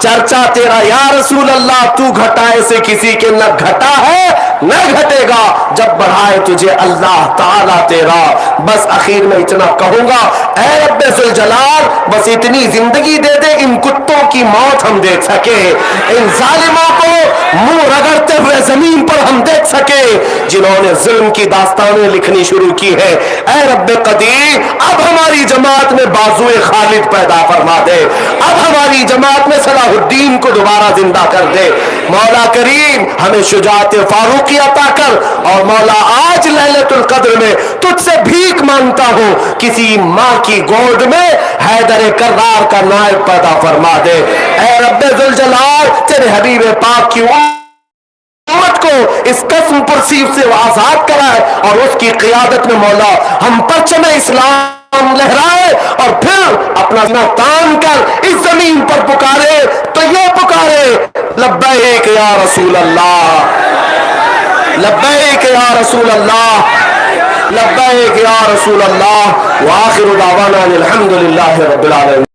چرچا تیرا یا رسول اللہ۔ تو گھٹائے سے کسی کے نہ گھٹا ہے نہ گھٹے گا، جب بڑھائے تجھے اللہ تعالیٰ تیرا۔ بس اخیر میں اتنا کہوں گا، اے رب ذوالجلال بس اتنی زندگی دے دے، ان کتوں کی موت ہم دیکھ سکے، ان ظالموں کو منہ رگڑتے ہوئے زمین پر ہم دیکھ سکے، جنہوں نے ظلم کی داستانیں لکھنی شروع کی ہے۔ اے رب قدیر اب ہماری جماعت میں بازوئے خالد پیدا فرما دے، اب ہماری جماعت میں صلاح الدین کو دوبارہ زندہ کر دے۔ مولا کریم ہمیں شجاعت فاروقی عطا کر، اور مولا آج لیلۃ القدر میں تجھ سے بھیک مانگتا ہوں، کسی ماں کی گود میں حیدر کرار کا نائب پیدا فرما دے۔ اے رب ذوالجلال تیرے حبیب پاک کی امت کو اس قسم پرسیو سے آزاد کرائے، اور اس کی قیادت میں مولا ہم پرچم اسلام لہرائے، اور پھر اپنا تان کر اس زمین پر پکارے تو یہ پکارے لبیک یا رسول اللہ، لبیک یا رسول اللہ، لبیک یا رسول اللہ۔ وآخر دعوانا الحمدللہ رب العالمین۔